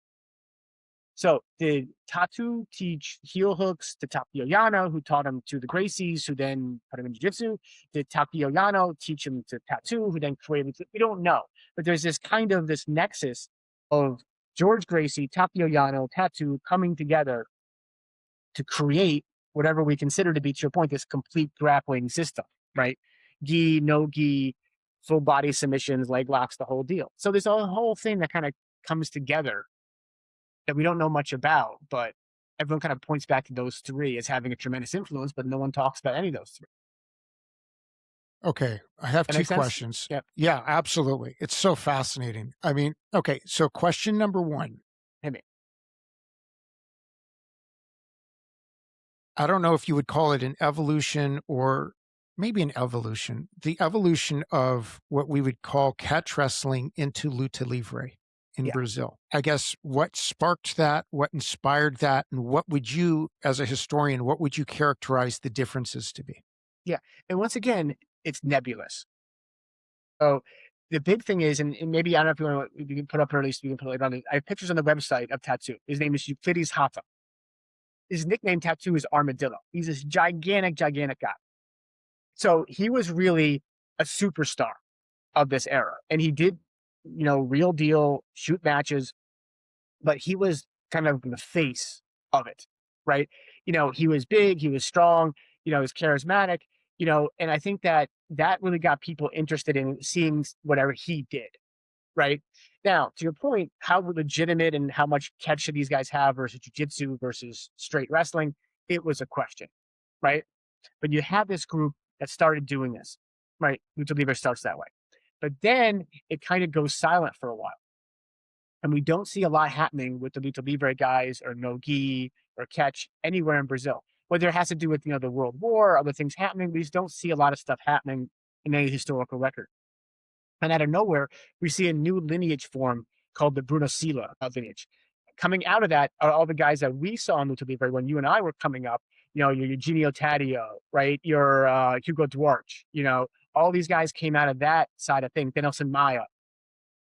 So did Tatu teach heel hooks to Takio Yano, who taught him to the Gracies, who then put him in jiu-jitsu? Did Takio Yano teach him to Tatu, who then created? We don't know, but there's this kind of this nexus of George Gracie, Takio Yano, Tatu coming together to create whatever we consider to be, to your point, this complete grappling system, right? Gi, no gi, full body submissions, leg locks, the whole deal. So there's a whole thing that kind of comes together that we don't know much about, but everyone kind of points back to those three as having a tremendous influence, but no one talks about any of those three. Okay, I have That two makes sense? questions. Yep. Yeah, absolutely. It's so fascinating. I mean, okay, so question number one. Hit me. I don't know if you would call it an evolution or maybe an evolution. The evolution of what we would call catch wrestling into luta livre in Yeah. Brazil. I guess what sparked that, what inspired that, and what would you, as a historian, what would you characterize the differences to be? Yeah. And once again, it's nebulous. So the big thing is, and maybe I don't know if you want to, you can put up, or at least we can put it on. I have pictures on the website of Tattoo. His name is Euclides Hata. His nickname Tattoo is Armadillo. He's this gigantic guy. So he was really a superstar of this era. And he did, real deal shoot matches, but he was kind of the face of it, right? He was big, he was strong, he was charismatic, and I think that really got people interested in seeing whatever he did, right? Now, to your point, how legitimate and how much catch should these guys have versus jujitsu versus straight wrestling? It was a question, right? But you have this group that started doing this, right? Lucha Libre starts that way. But then it kind of goes silent for a while. And we don't see a lot happening with the Lucha Libre guys or no gi or catch anywhere in Brazil. Whether it has to do with, the World War, other things happening, we just don't see a lot of stuff happening in any historical record. And out of nowhere, we see a new lineage form called the Bruno Sila lineage. Coming out of that are all the guys that we saw in Lucha Libre when you and I were coming up. Your Eugenio Taddeo, right? Your Hugo Duarte, all these guys came out of that side of things. Nelson Maya,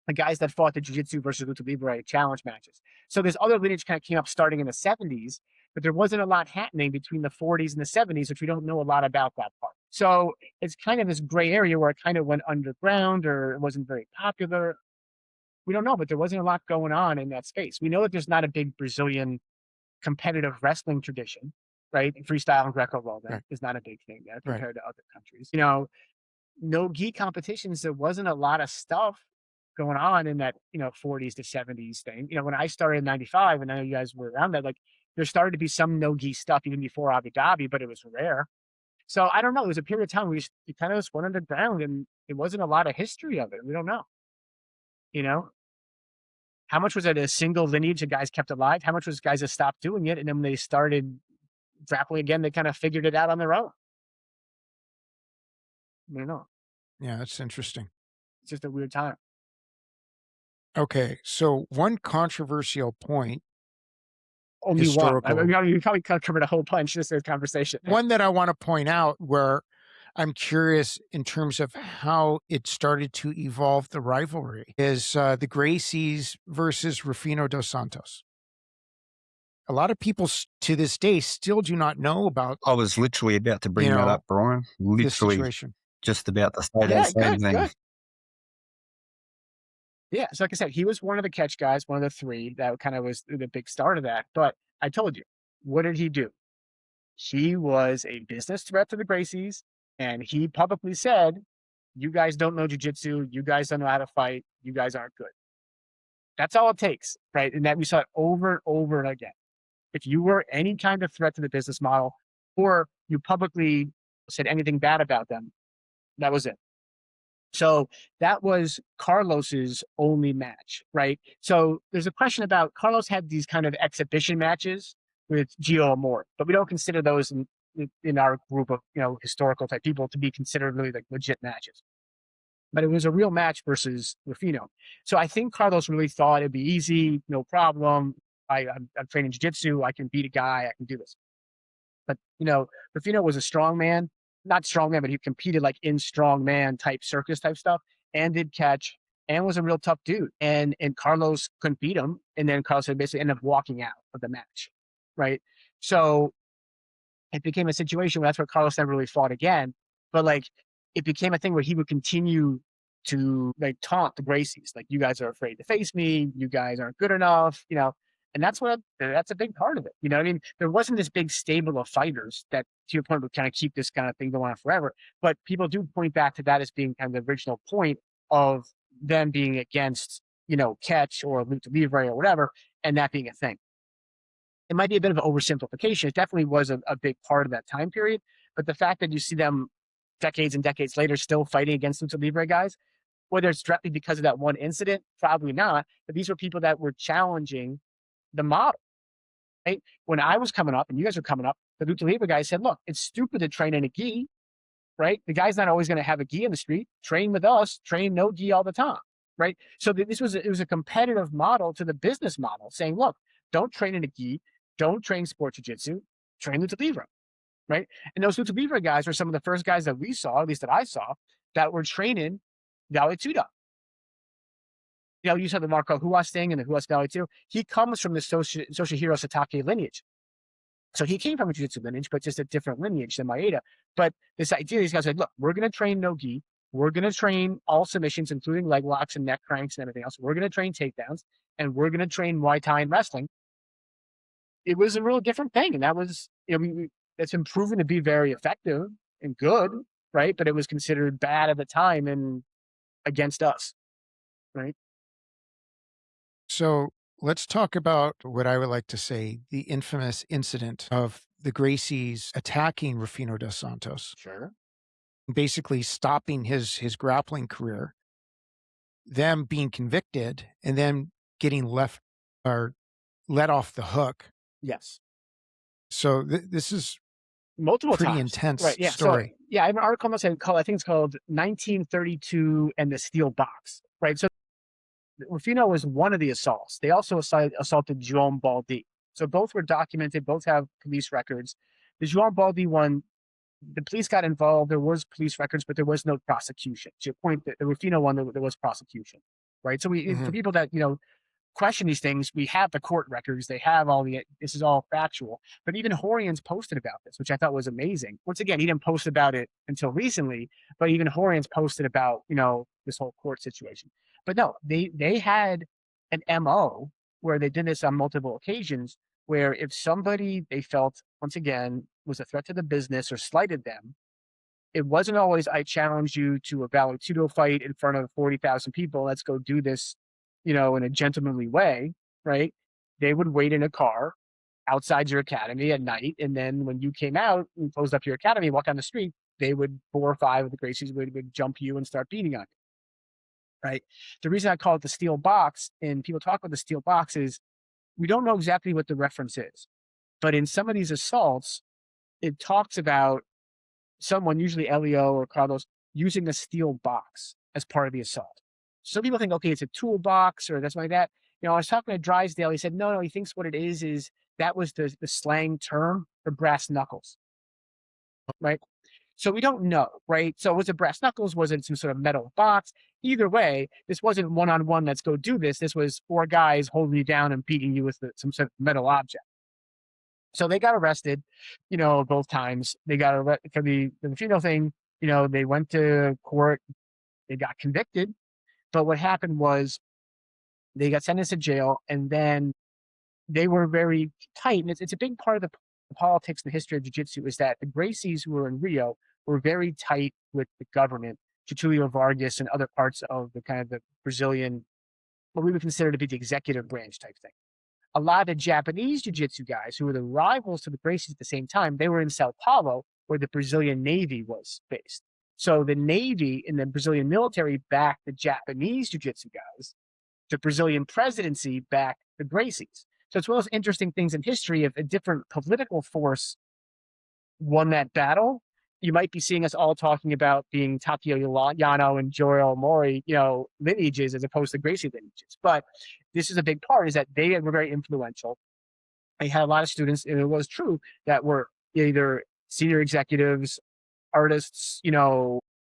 the guys that fought the Jiu-Jitsu versus Lucha Libre challenge matches. So this other lineage kind of came up starting in the 70s, but there wasn't a lot happening between the 40s and the 70s, which we don't know a lot about that part. So it's kind of this gray area where it kind of went underground or it wasn't very popular. We don't know, but there wasn't a lot going on in that space. We know that there's not a big Brazilian competitive wrestling tradition, right? Freestyle and Greco-Roman is not a big thing there compared to other countries. No gi competitions, there wasn't a lot of stuff going on in that, 40s to 70s thing. When I started in 95, and I know you guys were around that, like there started to be some no gi stuff even before Abu Dhabi, but it was rare. So I don't know. There was a period of time where you kind of just went underground and it wasn't a lot of history of it. We don't know. How much was it a single lineage that guys kept alive? How much was guys that stopped doing it? And then when they started grappling again, they kind of figured it out on their own. I don't know. Yeah, that's interesting. It's just a weird time. Okay, so one controversial point. Only one. You probably covered a whole bunch just in this conversation. One that I want to point out where I'm curious in terms of how it started to evolve the rivalry is the Gracies versus Rufino dos Santos. A lot of people to this day still do not know about. I was literally about to bring that up, Brian. Literally situation. Just about to say that same thing. Good. Yeah, so like I said, he was one of the catch guys, one of the three that kind of was the big start of that. But I told you, what did he do? He was a business threat to the Gracies, and he publicly said, "You guys don't know jujitsu. You guys don't know how to fight. You guys aren't good." That's all it takes, right? And that we saw it over and over again. If you were any kind of threat to the business model, or you publicly said anything bad about them, that was it. So that was Carlos's only match, right? So there's a question about Carlos had these kind of exhibition matches with Gio Amor, but we don't consider those in our group of historical type people to be considered really like legit matches. But it was a real match versus Rufino. So I think Carlos really thought it'd be easy, no problem. I'm training jiu-jitsu. I can beat a guy. I can do this. But Rufino was a strong man, not strong man, but he competed like in strong man type circus type stuff, and did catch, and was a real tough dude. And Carlos couldn't beat him, and then Carlos had basically ended up walking out of the match, right? So it became a situation where that's where Carlos never really fought again. But like it became a thing where he would continue to like taunt the Gracies, like you guys are afraid to face me, you guys aren't good enough, and that's a big part of it. You know what I mean? There wasn't this big stable of fighters that, to your point, would kind of keep this kind of thing going on forever. But people do point back to that as being kind of the original point of them being against, catch or lucha libre or whatever, and that being a thing. It might be a bit of an oversimplification. It definitely was a big part of that time period. But the fact that you see them decades and decades later still fighting against lucha libre guys, whether it's directly because of that one incident, probably not. But these were people that were challenging the model. Right? When I was coming up and you guys were coming up, the lucha libre guys said, "Look, it's stupid to train in a gi. Right? The guy's not always going to have a gi in the street. Train with us. Train no gi all the time." Right? So this was a competitive model to the business model, saying, "Look, don't train in a gi. Don't train sport jiu-jitsu. Train lucha libre." Right? And those lucha libre guys were some of the first guys that we saw, at least that I saw, that were training Vale Tudo. You saw the Marco Huas thing and the Huas Valley too. He comes from the Soshihiro Satake lineage. So he came from a jiu-jitsu lineage, but just a different lineage than Maeda. But this idea, these guys said, "Look, we're going to train no gi. We're going to train all submissions, including leg locks and neck cranks and everything else. We're going to train takedowns, and we're going to train Muay Thai and wrestling." It was a real different thing. And that was, that's been proven to be very effective and good, right? But it was considered bad at the time and against us, right? So let's talk about what I would like to say the infamous incident of the Gracies attacking Rufino dos Santos, Sure. basically stopping his grappling career, them being convicted, and then getting left or let off the hook. Yes. So this is Multiple pretty times. intense Right. Yeah. story. So, I have an article on this called, I think it's called 1932 and the Steel Box. Right. So Rufino was one of the assaults. They also assaulted João Baldi. So both were documented, both have police records. The João Baldi one, the police got involved. There was police records, but there was no prosecution. To your point, the Rufino one, there was prosecution. Right. So for people that, question these things, we have the court records. They have this is all factual. But even Horian's posted about this, which I thought was amazing. Once again, he didn't post about it until recently, but even Horian's posted about, this whole court situation. But no, they had an MO where they did this on multiple occasions, where if somebody they felt, once again, was a threat to the business or slighted them, it wasn't always, "I challenge you to a Vale Tudo fight in front of 40,000 people. Let's go do this, in a gentlemanly way," right? They would wait in a car outside your academy at night. And then when you came out and closed up your academy, walk down the street, 4 or 5 of the Gracies would jump you and start beating on you. Right. The reason I call it the steel box, and people talk about the steel box, is we don't know exactly what the reference is. But in some of these assaults, it talks about someone, usually Elio or Carlos, using a steel box as part of the assault. Some people think, okay, it's a toolbox or that's like that. I was talking to Drysdale. He said, no, he thinks what it is that was the slang term for brass knuckles, right? So we don't know, right? So was it brass knuckles? Was it some sort of metal box? Either way, this wasn't one-on-one, let's go do this. This was 4 guys holding you down and beating you with some sort of metal object. So they got arrested, both times. They got arrested for the Rufino thing. They went to court. They got convicted. But what happened was They got sentenced to jail, and then they were very tight. And it's a big part of the politics and the history of jiu-jitsu is that the Gracies who were in Rio were very tight with the government, Getulio Vargas and other parts of the kind of the Brazilian, what we would consider to be the executive branch type thing. A lot of the Japanese jiu-jitsu guys who were the rivals to the Gracies at the same time, they were in Sao Paulo, where the Brazilian Navy was based. So the Navy and the Brazilian military backed the Japanese jiu-jitsu guys. The Brazilian presidency backed the Gracies. So it's one of those interesting things in history. If a different political force won that battle, you might be seeing us all talking about being Takeo Yano and Joel Mori, lineages as opposed to Gracie lineages. But this is a big part, is that they were very influential. They had a lot of students, and it was true, that were either senior executives, artists,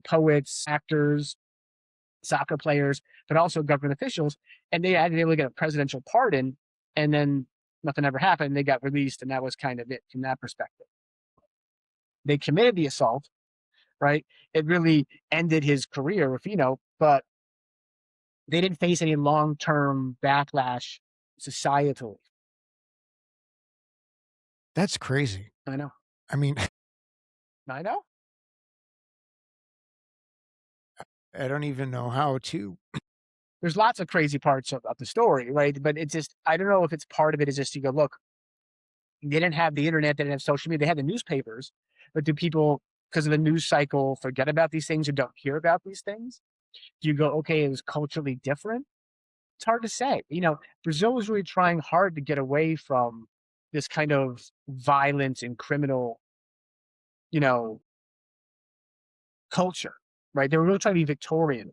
poets, actors, soccer players, but also government officials. And they had been able to get a presidential pardon, and then nothing ever happened. They got released, and that was kind of it from that perspective. They committed the assault, right? It really ended his career, Rufino, but they didn't face any long-term backlash societally. That's crazy. I know. I mean, I know. I don't even know how to. There's lots of crazy parts of the story, right? But it's just, I don't know if it's part of it is just you go, look, they didn't have the internet, they didn't have social media, they had the newspapers, but do people, because of the news cycle, forget about these things or don't hear about these things? Do you go, okay, it was culturally different? It's hard to say. Brazil was really trying hard to get away from this kind of violence and criminal, culture, right? They were really trying to be Victorian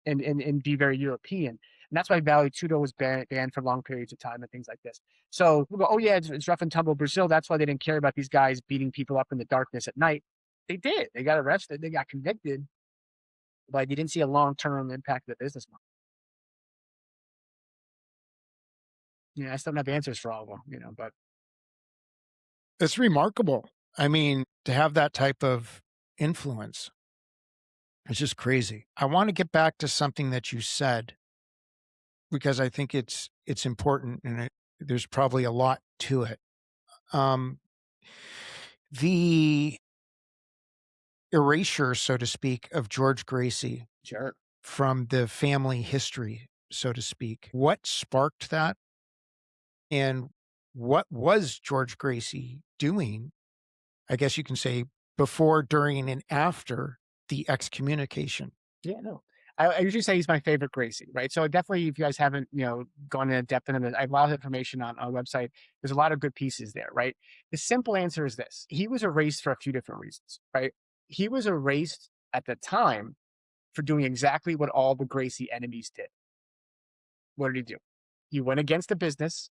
and be very European. And that's why Vale Tudo was banned for long periods of time and things like this. So we'll go, oh yeah, it's rough and tumble Brazil. That's why they didn't care about these guys beating people up in the darkness at night. They did. They got arrested. They got convicted. But you didn't see a long-term impact of the business model. Yeah, I still don't have answers for all of them, but it's remarkable. I mean, to have that type of influence, it's just crazy. I want to get back to something that you said, because I think it's important, and there's probably a lot to it. The erasure, so to speak, of George Gracie sure. from the family history, so to speak. What sparked that? And what was George Gracie doing, I guess you can say, before, during, and after the excommunication? Yeah, no. I usually say he's my favorite Gracie, right? So definitely, if you guys haven't, gone in depth into it, I have a lot of information on our website. There's a lot of good pieces there, right? The simple answer is this: he was erased for a few different reasons, right? He was erased at the time for doing exactly what all the Gracie enemies did. What did he do? He went against the business.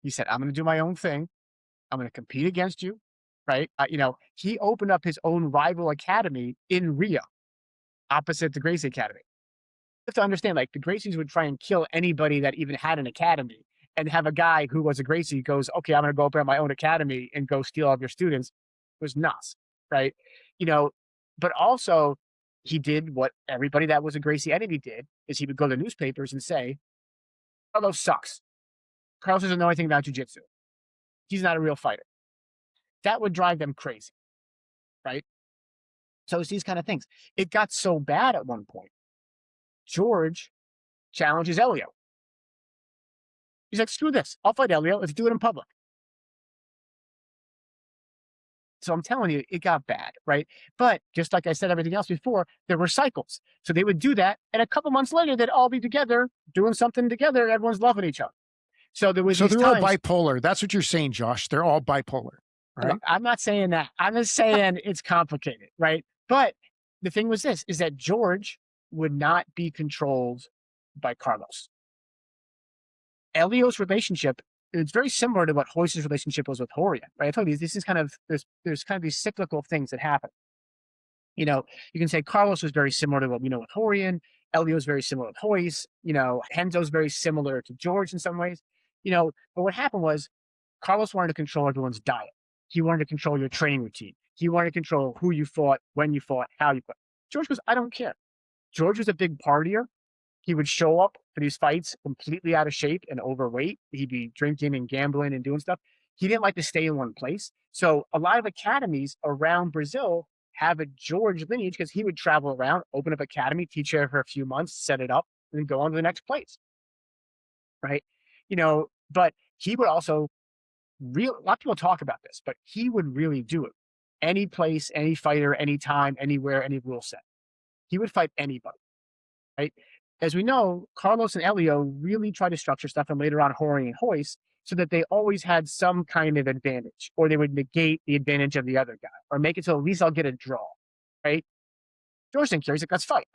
He said, "I'm going to do my own thing. I'm going to compete against you," right? He opened up his own rival academy in Rio, opposite the Gracie Academy. You have to understand, like, the Gracies would try and kill anybody that even had an academy, and have a guy who was a Gracie goes, okay, I'm going to go open up my own academy and go steal all of your students. It was nuts, right? But also he did what everybody that was a Gracie enemy did, is he would go to newspapers and say, Carlos sucks. Carlos doesn't know anything about jiu-jitsu. He's not a real fighter. That would drive them crazy, right? So it's these kind of things. It got so bad at one point, George challenges Elio. He's like, screw this. I'll fight Elio. Let's do it in public. So I'm telling you, it got bad, right? But just like I said, everything else before, there were cycles. So they would do that, and a couple months later, they'd all be together, doing something together. Everyone's loving each other. So there was. So these they're all times, bipolar. That's what you're saying, Josh. They're all bipolar, right? Look, I'm not saying that. I'm just saying it's complicated, right? But the thing was this, is that George would not be controlled by Carlos. Elio's relationship, it's very similar to what Royce's relationship was with Horian, right? I told you, this is kind of, there's kind of these cyclical things that happen. You can say Carlos was very similar to what we know with Horian. Elio's very similar with Royce. Henzo's very similar to George in some ways. But what happened was Carlos wanted to control everyone's diet. He wanted to control your training routine. He wanted to control who you fought, when you fought, how you fought. George goes, I don't care. George was a big partier. He would show up for these fights completely out of shape and overweight. He'd be drinking and gambling and doing stuff. He didn't like to stay in one place. So a lot of academies around Brazil have a George lineage because he would travel around, open up academy, teach there for a few months, set it up, and then go on to the next place. Right. But he would also a lot of people talk about this, but he would really do it. Any place, any fighter, anytime, anywhere, any rule set. He would fight anybody. Right. As we know, Carlos and Elio really tried to structure stuff, and later on Jorge and Hoist, so that they always had some kind of advantage, or they would negate the advantage of the other guy, or make it so at least I'll get a draw. Right. George didn't care. He's like, let's fight.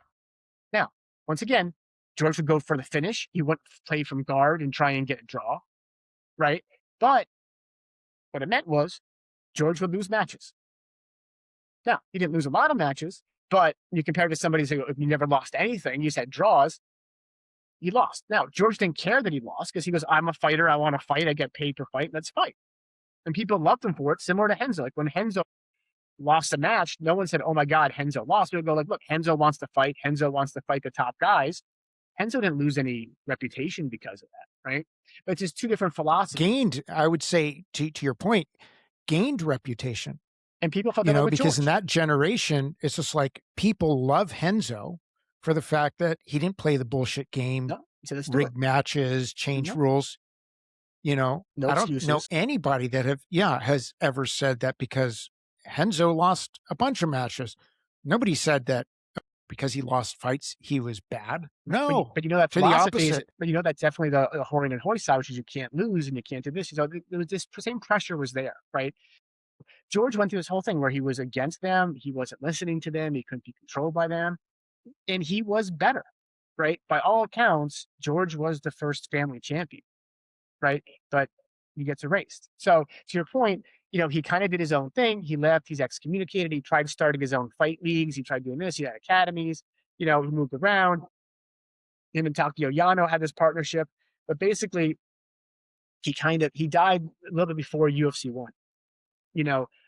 Now, once again, George would go for the finish. He wouldn't play from guard and try and get a draw. Right. But what it meant was George would lose matches. Now, he didn't lose a lot of matches, but you compare it to somebody who you never lost anything, you just had draws, he lost. Now, George didn't care that he lost because he goes, I'm a fighter, I want to fight, I get paid per fight, let's fight. And people loved him for it, similar to Henzo. Like when Henzo lost a match, no one said, oh my God, Henzo lost. People go like, look, Henzo wants to fight. Henzo wants to fight the top guys. Henzo didn't lose any reputation because of that, right? But it's just two different philosophies. Gained, I would say, to your point, gained reputation. And people felt that way with because George. In that generation, it's just like people love Henzo for the fact that he didn't play the bullshit game, rig matches, change rules. I don't know anybody that has ever said that because Henzo lost a bunch of matches. Nobody said that because he lost fights, he was bad. No, but that philosophy is, but that's definitely the Jorge and Hoist side, which is you can't lose and you can't do this. So this same pressure was there, right? George went through this whole thing where he was against them. He wasn't listening to them. He couldn't be controlled by them. And he was better, right? By all accounts, George was the first family champion, right? But he gets erased. So to your point, he kind of did his own thing. He left. He's excommunicated. He tried starting his own fight leagues. He tried doing this. He had academies. He moved around. Him and Takio Yano had this partnership. But basically, he died a little bit before UFC 1.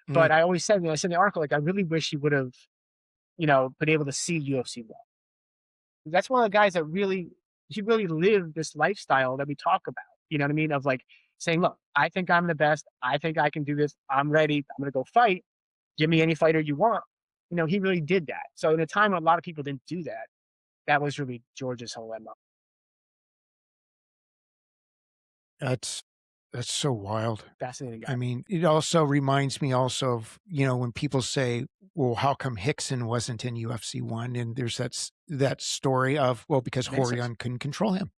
But I always said, I said in the article, like, I really wish he would have, been able to see UFC 1. That's one of the guys that he really lived this lifestyle that we talk about. You know what I mean? Of like saying, look, I think I'm the best. I think I can do this. I'm ready. I'm going to go fight. Give me any fighter you want. He really did that. So in a time when a lot of people didn't do that, that was really George's whole MO. That's so wild. Fascinating guy. I mean, it also reminds me of, when people say, well, how come Hickson wasn't in UFC 1? And there's that story of, well, because Horion couldn't control him.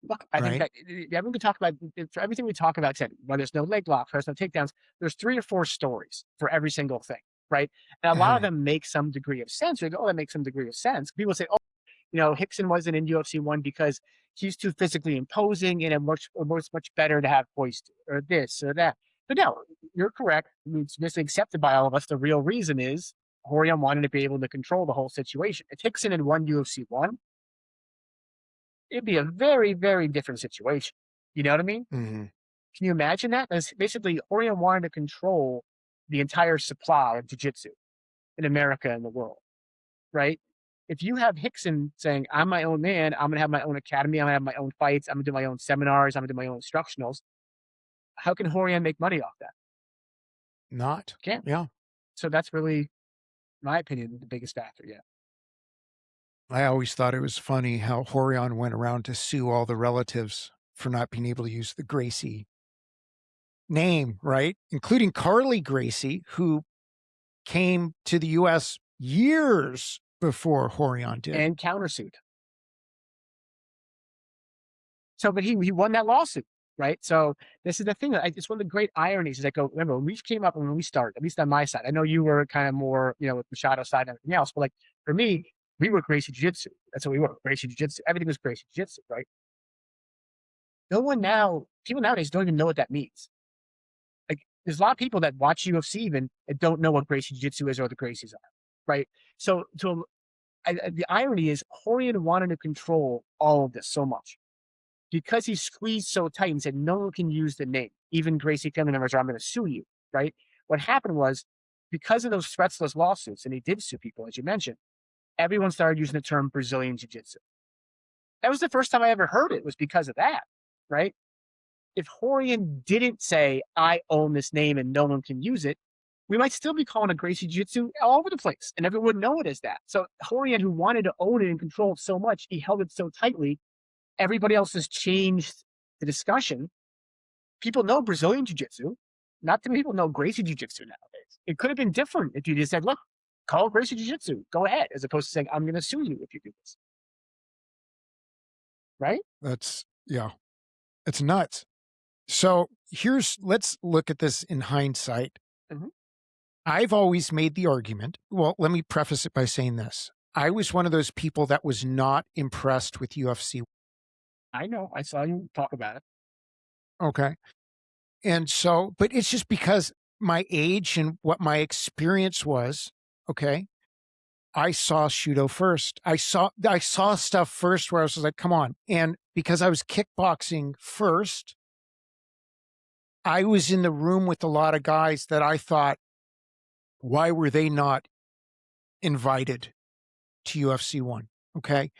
Look, I think that everyone can talk about, for everything we talk about today, whether there's no leg locks, there's no takedowns, there's 3 or 4 stories for every single thing, right? And a lot of them make some degree of sense. You go, oh, that makes some degree of sense. People say, oh, Hickson wasn't in UFC 1 because he's too physically imposing and much better to have Hoist or this or that. But no, you're correct. It's basically accepted by all of us. The real reason is Horion wanted to be able to control the whole situation. If Hickson had won UFC 1, it'd be a very, very different situation. You know what I mean? Mm-hmm. Can you imagine that? That's basically, Horion wanted to control the entire supply of jiu-jitsu in America and the world, right? If you have Hickson saying, I'm my own man, I'm going to have my own academy, I'm going to have my own fights, I'm going to do my own seminars, I'm going to do my own instructionals, how can Horion make money off that? Not. Can't. Yeah. So that's really, in my opinion, the biggest factor, yeah. I always thought it was funny how Horion went around to sue all the relatives for not being able to use the Gracie name, right? Including Carly Gracie, who came to the U.S. years before Horion did. And countersued. So, but he won that lawsuit, right? So this is the thing. It's one of the great ironies is I go, remember, when we came up and when we started, at least on my side, I know you were kind of more, with Machado's side and everything else, but like for me, we were Gracie Jiu-Jitsu. That's what we were, Gracie Jiu-Jitsu. Everything was Gracie Jiu-Jitsu, right? People nowadays don't even know what that means. Like, there's a lot of people that watch UFC even and don't know what Gracie Jiu-Jitsu is or what the Gracies are, right? So the irony is Horion wanted to control all of this so much because he squeezed so tight and said, no one can use the name, even Gracie family members, or I'm going to sue you, right? What happened was, because of those threats, those lawsuits, and he did sue people, as you mentioned, everyone started using the term Brazilian Jiu-Jitsu. That was the first time I ever heard it, was because of that, right? If Horian didn't say, I own this name and no one can use it, we might still be calling it Gracie Jiu-Jitsu all over the place, and everyone would know it as that. So Horian, who wanted to own it and control it so much, he held it so tightly. Everybody else has changed the discussion. People know Brazilian Jiu-Jitsu. Not too many people know Gracie Jiu-Jitsu nowadays. It could have been different if you just said, look, call it Gracie Jiu-Jitsu. Go ahead, as opposed to saying, I'm going to sue you if you do this. Right? It's nuts. So let's look at this in hindsight. Mhm. I've always made the argument. Well, let me preface it by saying this. I was one of those people that was not impressed with UFC. I know. I saw you talk about it. Okay. And so, but it's just because my age and what my experience was, okay? I saw Shudo first. I saw stuff first where I was like, come on. And because I was kickboxing first, I was in the room with a lot of guys that I thought, why were they not invited to UFC 1? Okay.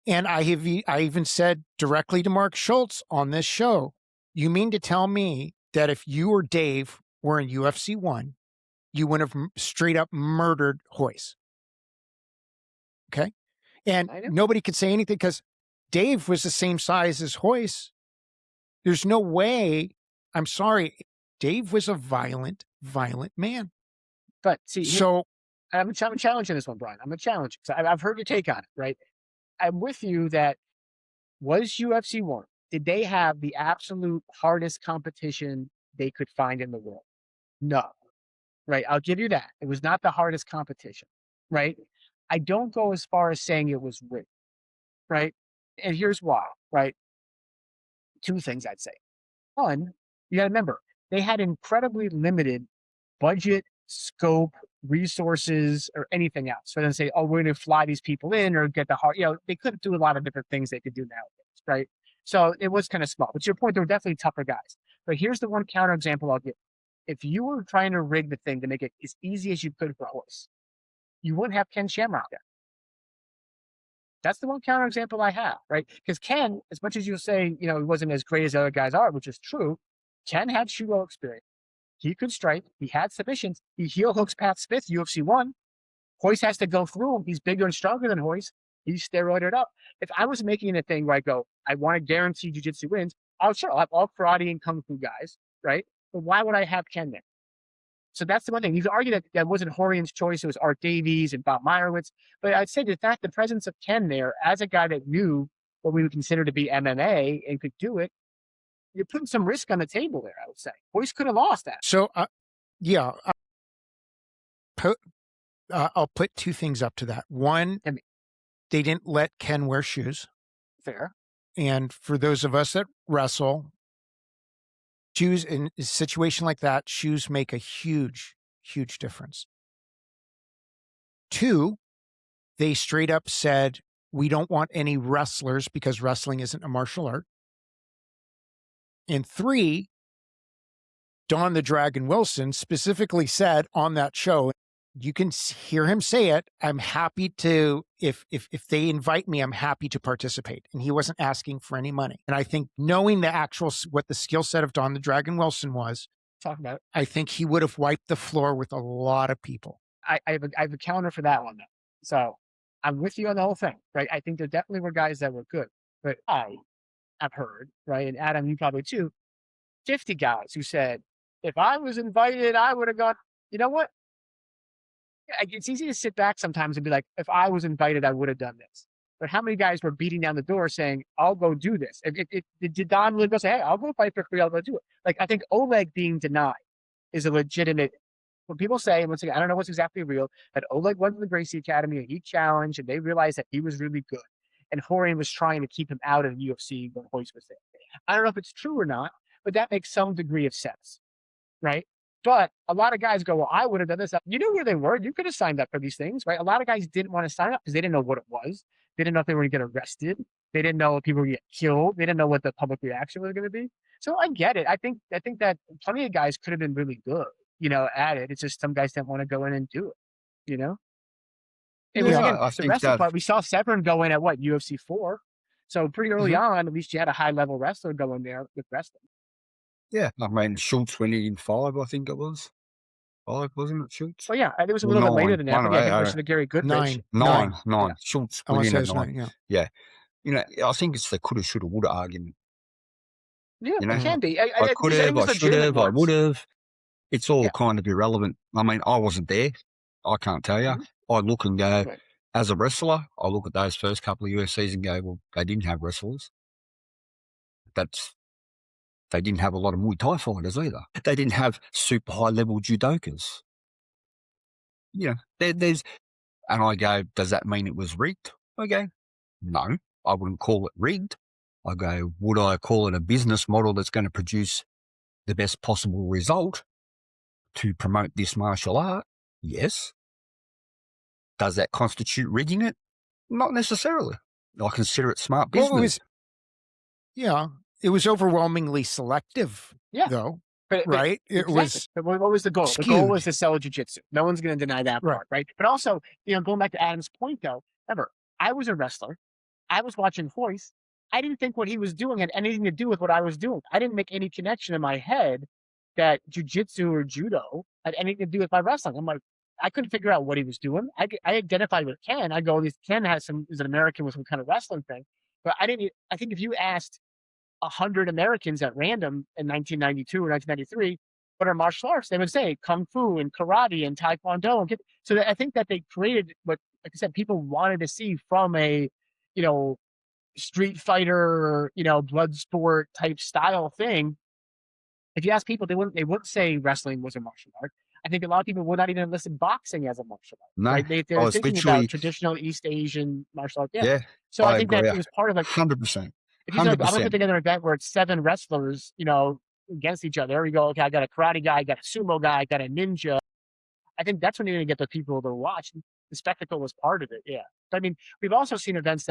And I even said directly to Mark Schultz on this show, you mean to tell me that if you or Dave were in UFC 1, you would have straight up murdered Hoyce? Okay. And nobody could say anything because Dave was the same size as Hoyce. There's no way. I'm sorry. Dave was a violent man. But see, so I'm challenging this one, Brian. I'm a challenge. So I've heard your take on it, right? I'm with you that was UFC 1. Did they have the absolute hardest competition they could find in the world? No. Right. I'll give you that. It was not the hardest competition. Right. I don't go as far as saying it was rigged. Right. And here's why. Right. Two things I'd say. One, you got to remember, they had incredibly limited budget, scope, resources, or anything else. So they say, oh, we're going to fly these people in or get the hard, they couldn't do a lot of different things they could do nowadays, right? So it was kind of small. But to your point, they were definitely tougher guys. But here's the one counter example I'll give. If you were trying to rig the thing to make it as easy as you could for Hoyce, you wouldn't have Ken Shamrock there. That's the one counter example I have, right? Because Ken, as much as you'll say, he wasn't as great as the other guys are, which is true, Ken had Shudo experience. He could strike. He had submissions. He heel hooks Pat Smith, UFC 1. Hoyce has to go through him. He's bigger and stronger than Hoyce. He's steroided up. If I was making a thing where I go, I want to guarantee jiu-jitsu wins, I'll have all karate and kung fu guys, right? But why would I have Ken there? So that's the one thing. You could argue that that wasn't Horian's choice. It was Art Davies and Bob Meyerowitz. But I'd say the fact, the presence of Ken there as a guy that knew what we would consider to be MMA and could do it, you're putting some risk on the table there, I would say. Hoyce could have lost that. So, I'll put two things up to that. One, they didn't let Ken wear shoes. Fair. And for those of us that wrestle, shoes in a situation like that, shoes make a huge, huge difference. Two, they straight up said, we don't want any wrestlers because wrestling isn't a martial art. And three, Don the Dragon Wilson specifically said on that show, you can hear him say it, I'm happy to, if they invite me, I'm happy to participate. And he wasn't asking for any money. And I think knowing what the skill set of Don the Dragon Wilson was, talk about it, I think he would have wiped the floor with a lot of people. I have a counter for that one, though. So I'm with you on the whole thing, right? I think there definitely were guys that were good. But I have heard, right, and Adam, you probably too, 50 guys who said, if I was invited, I would have gone, you know what? It's easy to sit back sometimes and be like, if I was invited, I would have done this. But how many guys were beating down the door saying, I'll go do this? Did Don really go say, hey, I'll go fight for free, I'll go do it? Like, I think Oleg being denied is a legitimate, when people say, once again, I don't know what's exactly real, that Oleg went to the Gracie Academy and he challenged and they realized that he was really good. And Horian was trying to keep him out of the UFC when Hoyce was there. I don't know if it's true or not, but that makes some degree of sense, right? But a lot of guys go, well, I would have done this. You knew where they were. You could have signed up for these things, right? A lot of guys didn't want to sign up because they didn't know what it was. They didn't know if they were going to get arrested. They didn't know if people were going to get killed. They didn't know what the public reaction was going to be. So I get it. I think that plenty of guys could have been really good, at it. It's just some guys didn't want to go in and do it, It was, again, the wrestling part. We saw Severn go in at what, UFC 4? So pretty early on, at least you had a high level wrestler going there with wrestling. Yeah, I mean, Schultz went in 5, I think it was. 5, wasn't it, Schultz? Well, yeah, it was a Or little bit later 9, than that, one but of yeah, he those, versus the Gary Goodrich. 9. 9. Yeah. Schultz I went want to in say at it's 9. 9. Yeah. Yeah. You know, I think it's the coulda, shoulda, woulda argument. Yeah, You it know, can be. I I think could these have, I legitimate should have, I ones. would have. It's all Yeah. kind of irrelevant. I mean, I wasn't there. I can't tell you. I look and go, Right. as a wrestler, I look at those first couple of UFCs and go, well, they didn't have wrestlers. They didn't have a lot of Muay Thai fighters either. They didn't have super high level judokas. You know, there's, and I go, does that mean it was rigged? I go, no, I wouldn't call it rigged. I go, would I call it a business model that's going to produce the best possible result to promote this martial art? Yes. Does that constitute rigging it? Not necessarily. I consider it smart business. Well, it was overwhelmingly selective, though. But right? Exactly. It was. But what was the goal? skewed. The goal was to sell jiu-jitsu. No one's going to deny that part, right? But also, going back to Adam's point, though, remember, I was a wrestler. I was watching Hoist. I didn't think what he was doing had anything to do with what I was doing. I didn't make any connection in my head that jiu-jitsu or judo had anything to do with my wrestling. I'm like, I couldn't figure out what he was doing. I identified with Ken. I go, Ken is an American with some kind of wrestling thing. But I think if you asked 100 Americans at random in 1992 or 1993, what are martial arts? They would say kung fu and karate and taekwondo. So I think that they created what, like I said, people wanted to see from a, street fighter, blood sport type style thing. If you ask people, they wouldn't say wrestling was a martial art. I think a lot of people would not even list boxing as a martial art. No, right? They're thinking about traditional East Asian martial art. Yeah. So I think that it was part of 100%. If you said, I'm going to put together an event where it's 7 wrestlers, against each other, you go, okay, I got a karate guy, I got a sumo guy, I got a ninja. I think that's when you're going to get the people to watch. The spectacle was part of it, yeah. But I mean, we've also seen events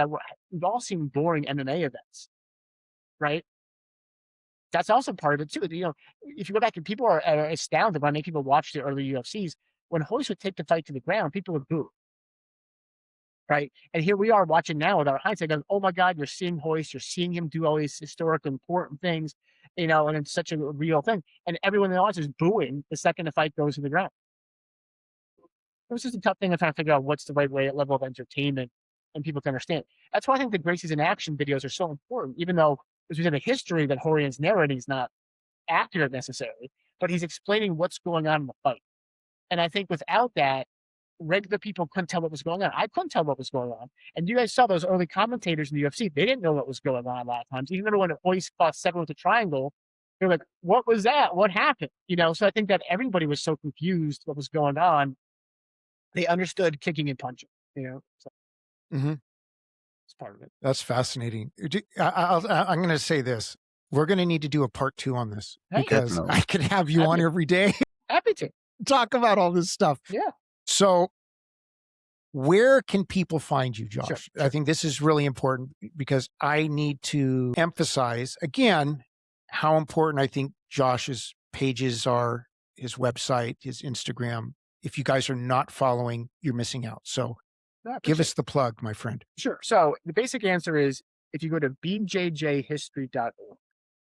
we've all seen boring MMA events, right? That's also part of it too. If you go back and people are astounded when people watch the early UFCs, when Hoist would take the fight to the ground, people would boo. Right. And here we are watching now with our hindsight going, oh my God, you're seeing Hoist, you're seeing him do all these historic important things, and it's such a real thing. And everyone in the audience is booing the second the fight goes to the ground. It was just a tough thing to try to figure out what's the right level of entertainment and people can understand. That's why I think the Gracie's in action videos are so important, even though as we said, the history that Horian's narrating is not accurate necessarily, but he's explaining what's going on in the fight. And I think without that, regular people couldn't tell what was going on. I couldn't tell what was going on. And you guys saw those early commentators in the UFC. They didn't know what was going on a lot of times. Even when Hoist fought second with the triangle, they're like, what was that? What happened? So I think that everybody was so confused what was going on. They understood kicking and punching, So it's part of it. That's fascinating. I'm going to say this. We're going to need to do a part 2 on this because I could have you on every day. Happy to. Talk about all this stuff. Yeah. So where can people find you, Josh? Sure. I think this is really important because I need to emphasize again how important I think Josh's pages are, his website, his Instagram. If you guys are not following, you're missing out. So give us the plug, my friend. Sure. So the basic answer is if you go to bjjhistory.org,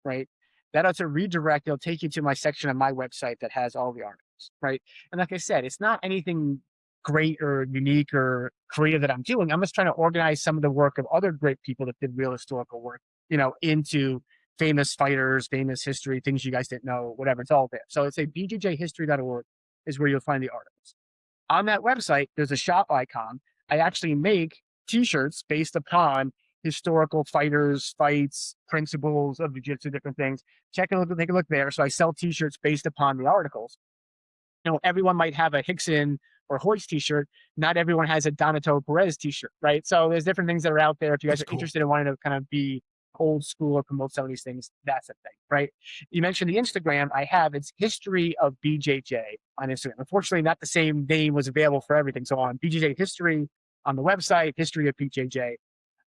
right? That's a redirect. It'll take you to my section on my website that has all the articles, right? And like I said, it's not anything great or unique or creative that I'm doing. I'm just trying to organize some of the work of other great people that did real historical work, into famous fighters, famous history, things you guys didn't know, whatever. It's all there. So it's a bjjhistory.org is where you'll find the articles. On that website, there's a shop icon. I actually make T-shirts based upon historical fighters, fights, principles of jiu-jitsu, different things. Take a look there. So I sell T-shirts based upon the articles. Everyone might have a Hickson or Hoist T-shirt. Not everyone has a Donato Perez T-shirt, right? So there's different things that are out there. If you guys are interested in wanting to kind of be old school or promote some of these things, that's a thing, right? You mentioned the Instagram. It's History of BJJ on Instagram. Unfortunately, not the same name was available for everything. So on BJJ History on the website, History of BJJ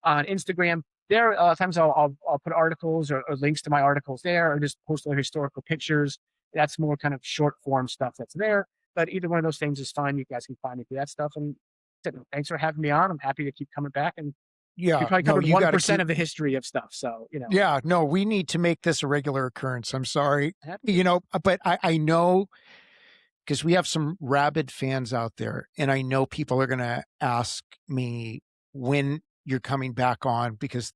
on Instagram. There, times I'll put articles or links to my articles there, or just post other historical pictures. That's more kind of short form stuff that's there. But either one of those things is fine. You guys can find me through that stuff. And thanks for having me on. I'm happy to keep coming back and Yeah. We probably No, covered you got to 1% keep. of the history of stuff. So, Yeah. No, we need to make this a regular occurrence. I'm sorry. happy to. But I know, because we have some rabid fans out there, and I know people are going to ask me when you're coming back on, because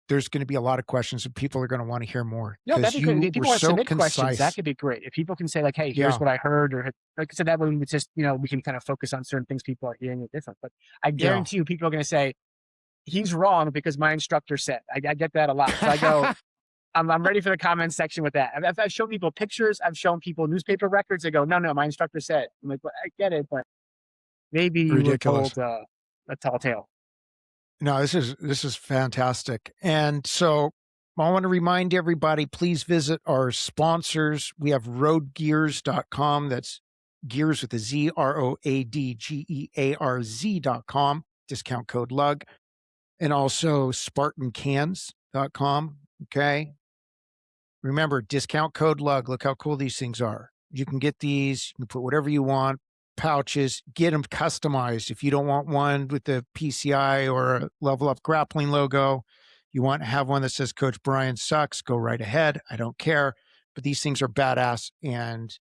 there's going to be a lot of questions and people are going to want to hear more. No, that'd be great. You If people were want to so submit questions, that concise. could be great. If people can say like, "Hey, Yeah. here's what I heard," or like I said, that way we just, we can kind of focus on certain things people are hearing it different. But I Yeah. guarantee you, people are going to say he's wrong because my instructor said. I get that a lot. So I go, I'm ready for the comments section with that. I've shown people pictures. I've shown people newspaper records. They go, no, my instructor said. I'm like, well, I get it, but maybe you were Ridiculous. told a tall tale. No, this is fantastic. And so I want to remind everybody, please visit our sponsors. We have roadgears.com. That's gears with a Z, ROADGEARZ.com, discount code LUG. And also spartancans.com. Okay. Remember, discount code LUG. Look how cool these things are. You can get these, you can put whatever you want. Pouches, get them customized. If you don't want one with the PCI or a Level Up Grappling logo, you want to have one that says Coach Brian sucks, go right ahead. I don't care. But these things are badass and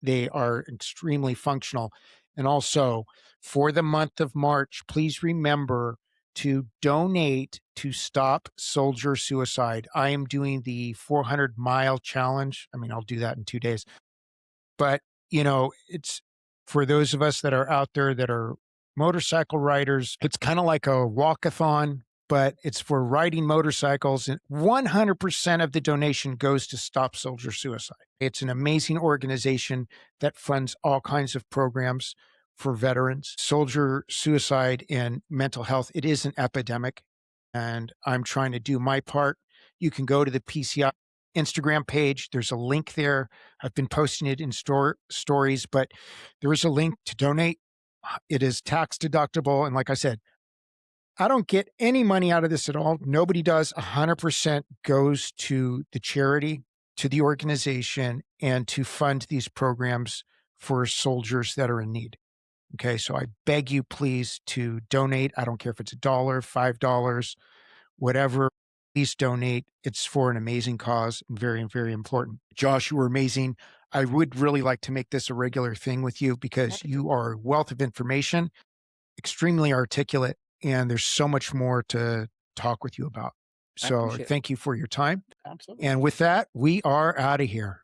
they are extremely functional. And also, for the month of March, please remember to donate to Stop Soldier Suicide. I am doing the 400-mile challenge. I mean, I'll do that in 2 days. But, it's for those of us that are out there that are motorcycle riders, it's kind of like a walkathon, but it's for riding motorcycles. And 100% of the donation goes to Stop Soldier Suicide. It's an amazing organization that funds all kinds of programs for veterans. Soldier suicide and mental health, it is an epidemic, and I'm trying to do my part. You can go to the PCI Instagram page. There's a link there. I've been posting it in stories, but there is a link to donate. It is tax deductible. And like I said, I don't get any money out of this at all. Nobody does. 100% goes to the charity, to the organization, and to fund these programs for soldiers that are in need. Okay, so I beg you, please, to donate. I don't care if it's $1, $5, whatever. Please donate. It's for an amazing cause and very, very important. Josh, you were amazing. I would really like to make this a regular thing with you because you are a wealth of information, extremely articulate, and there's so much more to talk with you about. So thank you for your time. Absolutely. And with that, we are out of here.